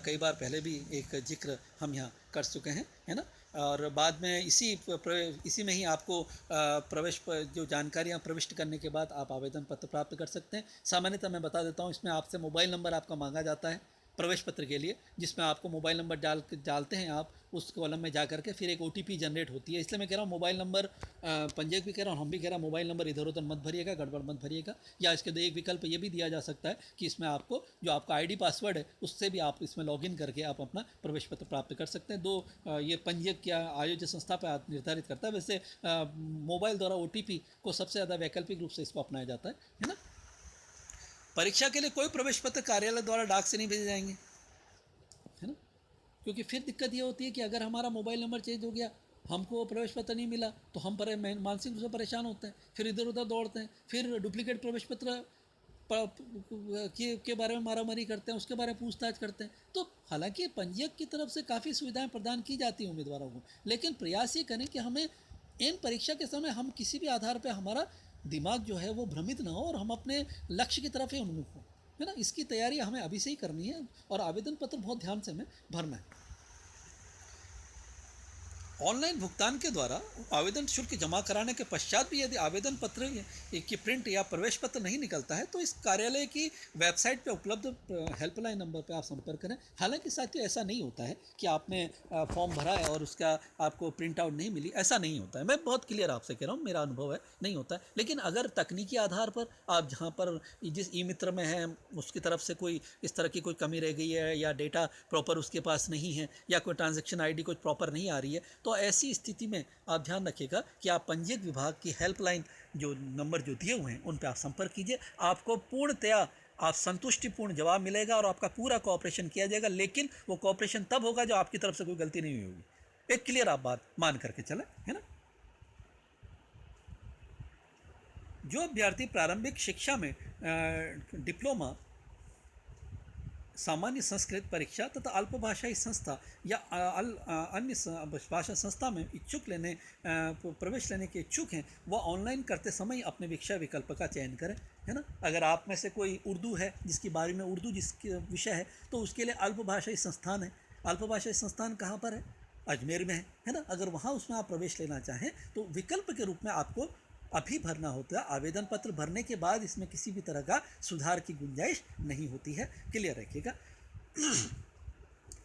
S1: कई बार पहले भी एक जिक्र हम यहाँ कर चुके हैं, है ना। और बाद में इसी में ही आपको प्रवेश जो जानकारियाँ प्रविष्ट करने के बाद आप आवेदन पत्र प्राप्त कर सकते हैं। सामान्यतः मैं बता देता हूँ, इसमें आपसे मोबाइल नंबर आपका मांगा जाता है प्रवेश पत्र के लिए, जिसमें आपको मोबाइल नंबर डालते हैं आप उस कॉलम में जा करके, फिर एक OTP जनरेट होती है। इसलिए मैं कह रहा हूँ मोबाइल नंबर, पंजीयक भी कह रहा हूँ, हम भी कह रहा हूँ, मोबाइल नंबर इधर उधर मत भरिएगा, गड़बड़ मत भरिएगा। या इसके एक विकल्प ये भी दिया जा सकता है कि इसमें आपको जो आपका ID पासवर्ड है उससे भी आप इसमें लॉगिन करके आप अपना प्रवेश पत्र प्राप्त कर सकते हैं। ये पंजीयक या आयोजित संस्था पर निर्धारित करता है। वैसे मोबाइल द्वारा OTP को सबसे ज़्यादा वैकल्पिक रूप से इसको अपनाया जाता है ना। परीक्षा के लिए कोई प्रवेश पत्र कार्यालय द्वारा डाक से नहीं भेजे जाएंगे, है ना। क्योंकि फिर दिक्कत ये होती है कि अगर हमारा मोबाइल नंबर चेंज हो गया, हमको प्रवेश पत्र नहीं मिला, तो हम मानसिक रूप से परेशान होते हैं, फिर इधर उधर दौड़ते हैं, फिर डुप्लीकेट प्रवेश पत्र के बारे में मारामारी करते हैं, उसके बारे में पूछताछ करते हैं। तो हालांकि पंजीयक की तरफ से काफ़ी सुविधाएं प्रदान की जाती हैं उम्मीदवारों को, लेकिन प्रयास ये करें कि हमें इन परीक्षा के समय हम किसी भी आधार पर हमारा दिमाग जो है वो भ्रमित ना हो और हम अपने लक्ष्य की तरफ ही उन्मुख हो, है ना। इसकी तैयारी हमें अभी से ही करनी है और आवेदन पत्र बहुत ध्यान से हमें भरना है। ऑनलाइन भुगतान के द्वारा आवेदन शुल्क जमा कराने के पश्चात भी यदि आवेदन पत्र की प्रिंट या प्रवेश पत्र नहीं निकलता है तो इस कार्यालय की वेबसाइट पर उपलब्ध हेल्पलाइन नंबर पर आप संपर्क करें। हालांकि साथियों ऐसा नहीं होता है कि आपने फॉर्म भरा है और उसका आपको प्रिंट आउट नहीं मिली, ऐसा नहीं होता है। मैं बहुत क्लियर आपसे कह रहा हूँ, मेरा अनुभव है, नहीं होता है। लेकिन अगर तकनीकी आधार पर आप जहाँ पर जिस ई मित्र में हैं उसकी तरफ से कोई इस तरह की कोई कमी रह गई है या डेटा प्रॉपर उसके पास नहीं है या कोई ट्रांजैक्शन आईडी कुछ प्रॉपर नहीं आ रही है, तो ऐसी स्थिति में आप ध्यान रखिएगा कि आप पंजीयक विभाग की हेल्पलाइन जो नंबर जो दिए हुए हैं उन पर आप संपर्क कीजिए। आपको पूर्णतया आप संतुष्टिपूर्ण जवाब मिलेगा और आपका पूरा कोऑपरेशन किया जाएगा। लेकिन वो कोऑपरेशन तब होगा जब आपकी तरफ से कोई गलती नहीं हुई होगी। एक क्लियर आप बात मान करके चलें, है ना। जो अभ्यर्थी प्रारंभिक शिक्षा में डिप्लोमा, सामान्य संस्कृत परीक्षा तथा अल्प भाषाई संस्था या अन्य भाषा संस्था में इच्छुक प्रवेश लेने के इच्छुक हैं, वह ऑनलाइन करते समय अपने विषय विकल्प का चयन करें, है ना। अगर आप में से कोई उर्दू है, जिसकी बारे में उर्दू जिसके विषय है, तो उसके लिए अल्प भाषाई संस्थान है। अल्प भाषाई संस्थान कहाँ पर है? अजमेर में है ना। अगर वहाँ उसमें आप प्रवेश लेना चाहें तो विकल्प के रूप में आपको अभी भरना होता है। आवेदन पत्र भरने के बाद इसमें किसी भी तरह का सुधार की गुंजाइश नहीं होती है, क्लियर रखिएगा।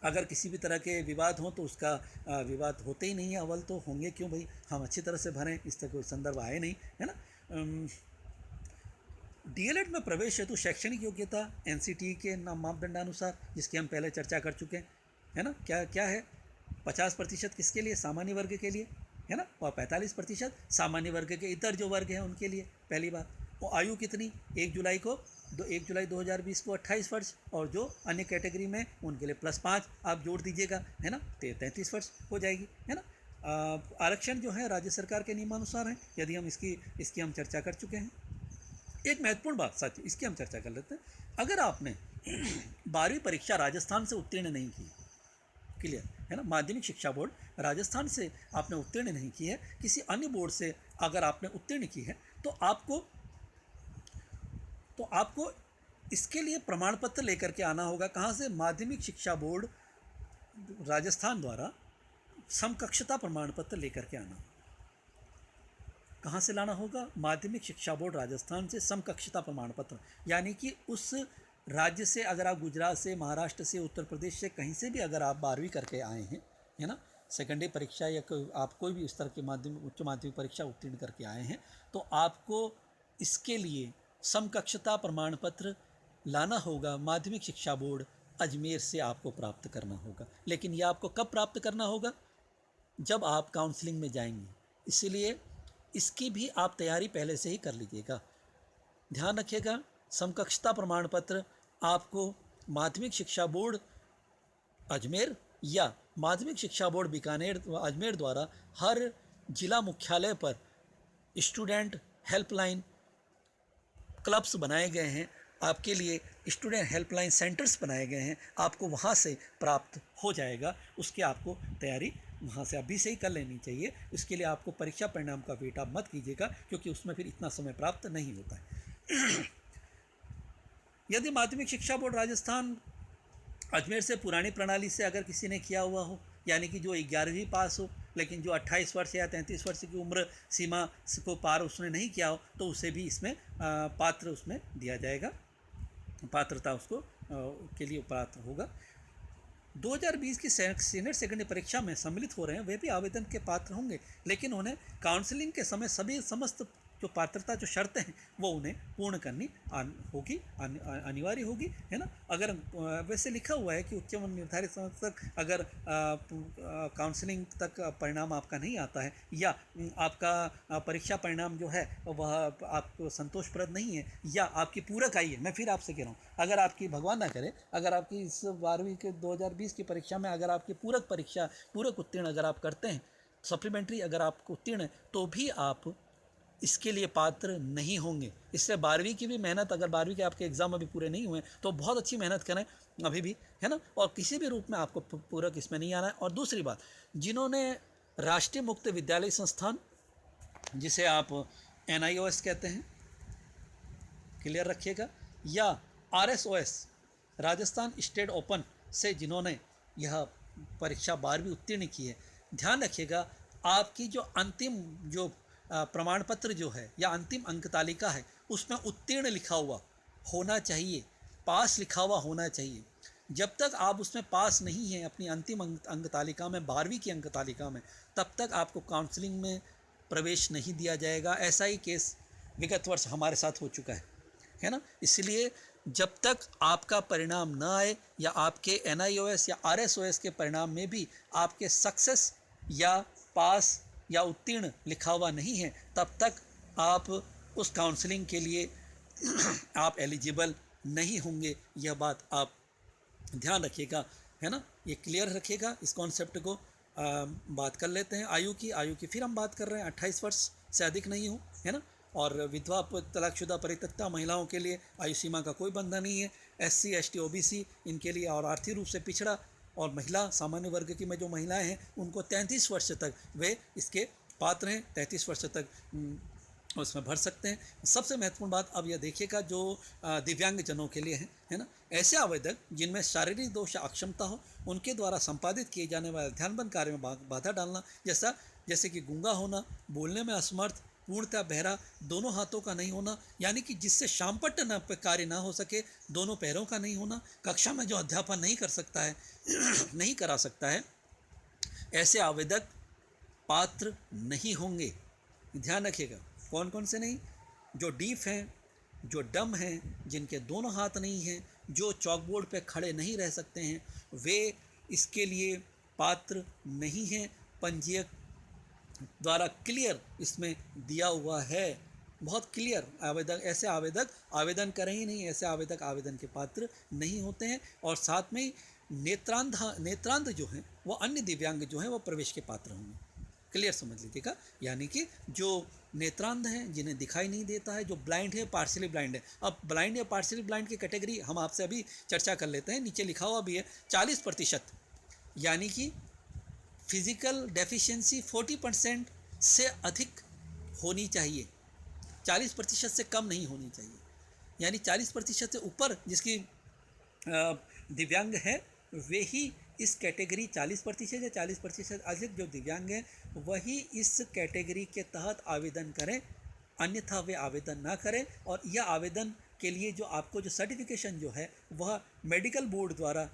S1: अगर किसी भी तरह के विवाद हों तो उसका विवाद होते ही नहीं है, अव्वल तो होंगे क्यों भाई, हम अच्छी तरह से भरें, इस तरह कोई संदर्भ आए नहीं, है ना। डीएलएड में प्रवेश हेतु शैक्षणिक योग्यता एनसीटी के मापदंडानुसार, जिसकी हम पहले चर्चा कर चुके हैं, है ना। क्या क्या है? 50% किसके लिए? सामान्य वर्ग के लिए, है ना। और 45% सामान्य वर्ग के इतर जो वर्ग हैं उनके लिए, पहली बात। और आयु कितनी? 1 जुलाई 2020 को 28 वर्ष, और जो अन्य कैटेगरी में उनके लिए +5 आप जोड़ दीजिएगा, है ना, 33 वर्ष हो जाएगी, है ना। आरक्षण जो है राज्य सरकार के नियमानुसार है, यदि हम इसकी हम चर्चा कर चुके हैं। एक महत्वपूर्ण बात साथियों, इसकी हम चर्चा कर लेते हैं। अगर आपने 12वीं परीक्षा राजस्थान से उत्तीर्ण नहीं की, क्लियर है ना, माध्यमिक शिक्षा बोर्ड राजस्थान से आपने उत्तीर्ण नहीं की है, किसी अन्य बोर्ड से अगर आपने उत्तीर्ण की है, तो आपको इसके लिए प्रमाण पत्र लेकर के आना होगा। कहाँ से? माध्यमिक शिक्षा बोर्ड राजस्थान द्वारा समकक्षता प्रमाण पत्र लेकर के आना। कहाँ से लाना होगा? माध्यमिक शिक्षा बोर्ड राजस्थान से समकक्षता प्रमाण पत्र, यानी कि उस राज्य से, अगर आप गुजरात से, महाराष्ट्र से, उत्तर प्रदेश से, कहीं से भी अगर आप 12वीं करके आए हैं, है ना, सेकेंडरी परीक्षा या आप कोई भी इस तरह की उच्च माध्यमिक परीक्षा उत्तीर्ण करके आए हैं, तो आपको इसके लिए समकक्षता प्रमाण पत्र लाना होगा। माध्यमिक शिक्षा बोर्ड अजमेर से आपको प्राप्त करना होगा। लेकिन यह आपको कब प्राप्त करना होगा? जब आप काउंसलिंग में जाएंगे। इसलिए इसकी भी आप तैयारी पहले से ही कर लीजिएगा। ध्यान रखिएगा, समकक्षता प्रमाण पत्र आपको माध्यमिक शिक्षा बोर्ड अजमेर या माध्यमिक शिक्षा बोर्ड बीकानेर अजमेर द्वारा हर जिला मुख्यालय पर स्टूडेंट हेल्पलाइन क्लब्स बनाए गए हैं, आपके लिए स्टूडेंट हेल्पलाइन सेंटर्स बनाए गए हैं, आपको वहाँ से प्राप्त हो जाएगा। उसकी आपको तैयारी वहाँ से अभी से ही कर लेनी चाहिए। इसके लिए आपको परीक्षा परिणाम का वेट आप मत कीजिएगा, क्योंकि उसमें फिर इतना समय प्राप्त नहीं होता है। यदि माध्यमिक शिक्षा बोर्ड राजस्थान अजमेर से पुरानी प्रणाली से अगर किसी ने किया हुआ हो, यानी कि जो 11वीं पास हो, लेकिन जो 28 वर्ष या 33 वर्ष की उम्र सीमा को पार उसने नहीं किया हो, तो उसे भी इसमें पात्र उसमें दिया जाएगा, पात्रता उसको के लिए पात्र होगा। 2020 की सीनियर सेकेंडरी परीक्षा में सम्मिलित हो रहे हैं वे भी आवेदन के पात्र होंगे, लेकिन उन्हें काउंसलिंग के समय समस्त जो पात्रता जो शर्तें हैं वो उन्हें पूर्ण करनी होगी, अनिवार्य होगी, है ना। अगर वैसे लिखा हुआ है कि उच्च निर्धारित समय तक अगर काउंसलिंग तक परिणाम आपका नहीं आता है या आपका परीक्षा परिणाम जो है वह आपको संतोषप्रद नहीं है या आपकी पूरक आई है, मैं फिर आपसे कह रहा हूँ, अगर आपकी भगवान ना करे, अगर आपकी इस 12वीं के 2020 की परीक्षा में अगर आपकी पूरक उत्तीर्ण अगर आप करते हैं, सप्लीमेंट्री अगर आप उत्तीर्ण है, तो भी आप इसके लिए पात्र नहीं होंगे। इससे 12वीं की भी मेहनत, अगर 12वीं के आपके एग्ज़ाम अभी पूरे नहीं हुए तो बहुत अच्छी मेहनत करें अभी भी, है ना, और किसी भी रूप में आपको पूरक इसमें नहीं आना है। और दूसरी बात, जिन्होंने राष्ट्रीय मुक्त विद्यालय संस्थान, जिसे आप NIOS कहते हैं, क्लियर रखिएगा, या RSOS राजस्थान स्टेट ओपन से जिन्होंने यह परीक्षा 12वीं उत्तीर्ण की है, ध्यान रखिएगा, आपकी जो अंतिम जो प्रमाण पत्र जो है या अंतिम अंक तालिका है उसमें उत्तीर्ण लिखा हुआ होना चाहिए, पास लिखा हुआ होना चाहिए। जब तक आप उसमें पास नहीं हैं अपनी अंतिम अंक तालिका में, 12वीं की अंक तालिका में, तब तक आपको काउंसलिंग में प्रवेश नहीं दिया जाएगा। ऐसा ही केस विगत वर्ष हमारे साथ हो चुका है ना। इसलिए जब तक आपका परिणाम न आए या आपके NIOS या RSOS के परिणाम में भी आपके सक्सेस या पास या उत्तीर्ण लिखा हुआ नहीं है, तब तक आप उस काउंसलिंग के लिए आप एलिजिबल नहीं होंगे। यह बात आप ध्यान रखिएगा, है ना। ये क्लियर रखिएगा इस कॉन्सेप्ट को। बात कर लेते हैं आयु की फिर हम बात कर रहे हैं 28 वर्ष से अधिक नहीं हो, है ना। और विधवा तलाकशुदा परित्यक्ता महिलाओं के लिए आयु सीमा का कोई बंधन नहीं है। SC ST OBC इनके लिए, और आर्थिक रूप से पिछड़ा और महिला सामान्य वर्ग की में जो महिलाएं हैं उनको 33 वर्ष तक वे इसके पात्र हैं, 33 वर्ष तक उसमें भर सकते हैं। सबसे महत्वपूर्ण बात अब यह देखिएगा जो दिव्यांगजनों के लिए है ना, ऐसे आवेदक जिनमें शारीरिक दोष या अक्षमता हो उनके द्वारा संपादित किए जाने वाले ध्यानबंद कार्य में बाधा डालना, जैसे कि गूंगा होना, बोलने में असमर्थ, पूर्णतः बहरा, दोनों हाथों का नहीं होना, यानी कि जिससे शामपट्ट न कार्य ना हो सके, दोनों पैरों का नहीं होना, कक्षा में जो अध्यापन नहीं कर सकता है नहीं करा सकता है, ऐसे आवेदक पात्र नहीं होंगे। ध्यान रखिएगा, कौन कौन से नहीं? जो डीफ हैं, जो डम हैं, जिनके दोनों हाथ नहीं हैं, जो चॉकबोर्ड पे खड़े नहीं रह सकते हैं, वे इसके लिए पात्र नहीं हैं। पंजीयक द्वारा क्लियर इसमें दिया हुआ है, बहुत क्लियर। आवेदक, ऐसे आवेदक आवेदन करें ही नहीं, ऐसे आवेदक आवेदन के पात्र नहीं होते हैं। और साथ में नेत्रांध जो हैं वो अन्य दिव्यांग जो हैं वो प्रवेश के पात्र होंगे। क्लियर समझ लीजिएगा, यानी कि जो नेत्रांध हैं, जिन्हें दिखाई नहीं देता है, जो ब्लाइंड है, पार्शियली ब्लाइंड है। अब ब्लाइंड या पार्शियली ब्लाइंड की कैटेगरी हम आपसे अभी चर्चा कर लेते हैं, नीचे लिखा हुआ भी है 40%, यानी कि फिजिकल डेफिशिएंसी 40% से अधिक होनी चाहिए, 40% से कम नहीं होनी चाहिए। यानी 40% से ऊपर जिसकी दिव्यांग है वे ही इस कैटेगरी 40% या 40% अधिक जो दिव्यांग हैं वही इस कैटेगरी के तहत आवेदन करें, अन्यथा वे आवेदन ना करें। और यह आवेदन के लिए जो आपको जो सर्टिफिकेशन जो है वह मेडिकल बोर्ड द्वारा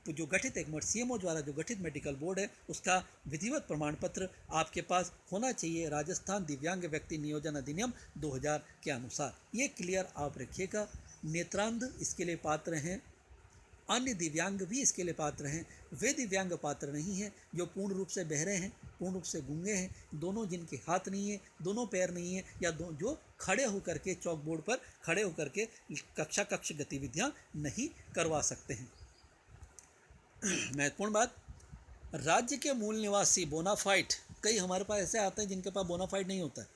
S1: जो गठित, एक CMO द्वारा जो गठित मेडिकल बोर्ड है उसका विधिवत प्रमाण पत्र आपके पास होना चाहिए, राजस्थान दिव्यांग व्यक्ति नियोजन अधिनियम 2000 के अनुसार। ये क्लियर आप रखिएगा। नेत्रांध इसके लिए पात्र हैं, अन्य दिव्यांग भी इसके लिए पात्र हैं। वे दिव्यांग पात्र नहीं हैं जो पूर्ण रूप से बहरे हैं, पूर्ण रूप से गूंगे हैं, दोनों जिनके हाथ नहीं है, दोनों पैर नहीं है, या जो खड़े होकर के चौक बोर्ड पर खड़े होकर के कक्ष गतिविधियां नहीं करवा सकते हैं। महत्वपूर्ण बात, राज्य के मूल निवासी बोनाफाइड, कई हमारे पास ऐसे आते हैं जिनके पास बोनाफाइड नहीं होता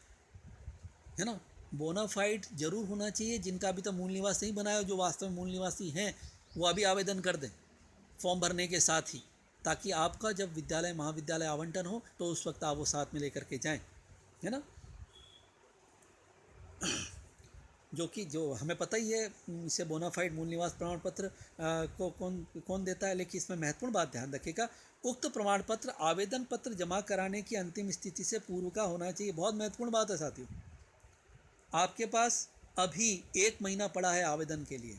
S1: है ना। बोनाफाइड जरूर होना चाहिए, जिनका अभी तक मूल निवास नहीं बनाया, जो वास्तव में मूल निवासी हैं वो अभी आवेदन कर दें फॉर्म भरने के साथ ही, ताकि आपका जब विद्यालय महाविद्यालय आवंटन हो तो उस वक्त आप वो साथ में लेकर के जाएं, है ना। जो हमें पता ही है, इसे बोनाफाइड मूल निवास प्रमाण पत्र को कौन देता है। लेकिन इसमें महत्वपूर्ण बात ध्यान रखिएगा, उक्त प्रमाण पत्र आवेदन पत्र जमा कराने की अंतिम स्थिति से पूर्व का होना चाहिए। बहुत महत्वपूर्ण बात है साथियों, आपके पास अभी 1 महीना पड़ा है आवेदन के लिए।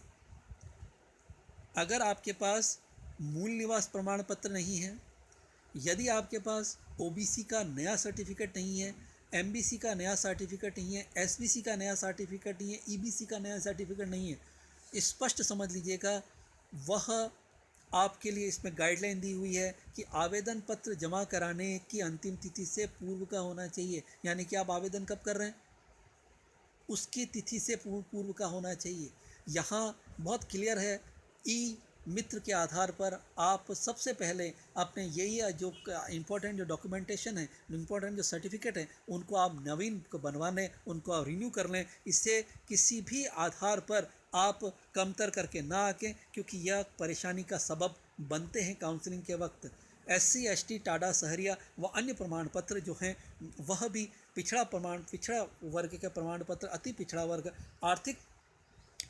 S1: अगर आपके पास मूल निवास प्रमाण पत्र नहीं है, यदि आपके पास OBC का नया सर्टिफिकेट नहीं है, MBC का नया सर्टिफिकेट नहीं है, SBC का नया सर्टिफिकेट नहीं है, EBC का नया सर्टिफिकेट नहीं है, स्पष्ट समझ लीजिएगा वह आपके लिए इसमें गाइडलाइन दी हुई है कि आवेदन पत्र जमा कराने की अंतिम तिथि से पूर्व का होना चाहिए। यानी कि आप आवेदन कब कर रहे हैं उसकी तिथि से पूर्व का होना चाहिए। यहाँ बहुत क्लियर है, मित्र के आधार पर आप सबसे पहले अपने यही जो इम्पोर्टेंट जो डॉक्यूमेंटेशन है, इम्पोर्टेंट जो सर्टिफिकेट है, उनको आप नवीन को बनवा लें, उनको आप रिन्यू कर लें। इससे किसी भी आधार पर आप कमतर करके ना आके, क्योंकि यह परेशानी का सबब बनते हैं काउंसलिंग के वक्त। SC ST टाडा सहरिया व अन्य प्रमाण पत्र जो हैं वह भी पिछड़ा वर्ग के प्रमाण पत्र, अति पिछड़ा वर्ग, आर्थिक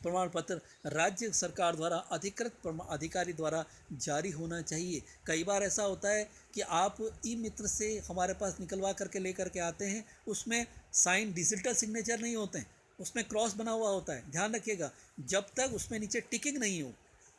S1: प्रमाण पत्र राज्य सरकार द्वारा अधिकृत अधिकारी द्वारा जारी होना चाहिए। कई बार ऐसा होता है कि आप ई मित्र से हमारे पास निकलवा करके लेकर के आते हैं, उसमें साइन डिजिटल सिग्नेचर नहीं होते हैं, उसमें क्रॉस बना हुआ होता है। ध्यान रखिएगा, जब तक उसमें नीचे टिकिंग नहीं हो,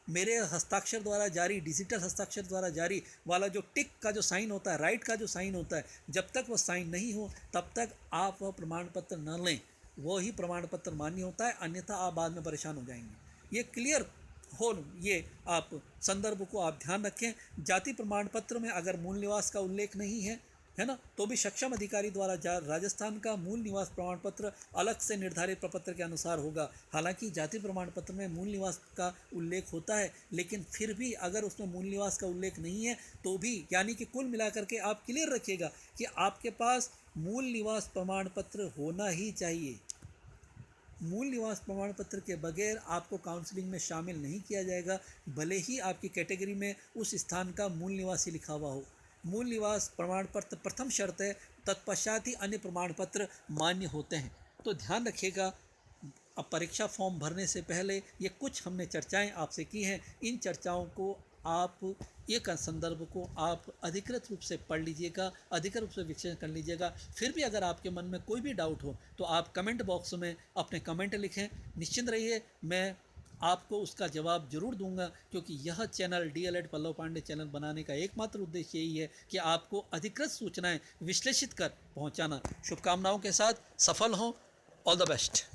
S1: मेरे हस्ताक्षर द्वारा जारी, डिजिटल हस्ताक्षर द्वारा जारी वाला जो टिक का जो साइन होता है, राइट का जो साइन होता है, जब तक वो साइन नहीं हो तब तक आप वह प्रमाण पत्र न लें। वो ही प्रमाण पत्र मान्य होता है, अन्यथा आप बाद में परेशान हो जाएंगे। ये क्लियर हो, ये आप संदर्भ को आप ध्यान रखें। जाति प्रमाण पत्र में अगर मूल निवास का उल्लेख नहीं है ना, तो भी सक्षम अधिकारी द्वारा राजस्थान का मूल निवास प्रमाण पत्र अलग से निर्धारित प्रपत्र के अनुसार होगा। हालांकि जाति प्रमाण पत्र में मूल निवास का उल्लेख होता है, लेकिन फिर भी अगर उसमें मूल निवास का उल्लेख नहीं है तो भी, यानी कि कुल मिलाकर के आप क्लियर रखिएगा कि आपके पास मूल निवास प्रमाण पत्र होना ही चाहिए। मूल निवास प्रमाण पत्र के बगैर आपको काउंसलिंग में शामिल नहीं किया जाएगा, भले ही आपकी कैटेगरी में उस स्थान का मूल निवासी लिखा हुआ हो। मूल निवास प्रमाण पत्र प्रथम शर्त है, तत्पश्चात ही अन्य प्रमाण पत्र मान्य होते हैं। तो ध्यान रखिएगा, अब परीक्षा फॉर्म भरने से पहले ये कुछ हमने चर्चाएं आपसे की हैं। इन चर्चाओं को आप, ये संदर्भ को आप अधिकृत रूप से पढ़ लीजिएगा, अधिकृत रूप से विश्लेषण कर लीजिएगा। फिर भी अगर आपके मन में कोई भी डाउट हो तो आप कमेंट बॉक्स में अपने कमेंट लिखें। निश्चिंत रहिए, मैं आपको उसका जवाब जरूर दूंगा, क्योंकि यह channel DLED Pallav Pande channel बनाने का एकमात्र उद्देश्य यही है कि आपको अधिकृत सूचनाएं विश्लेषित कर पहुंचाना। शुभकामनाओं के साथ सफल हों। All the best.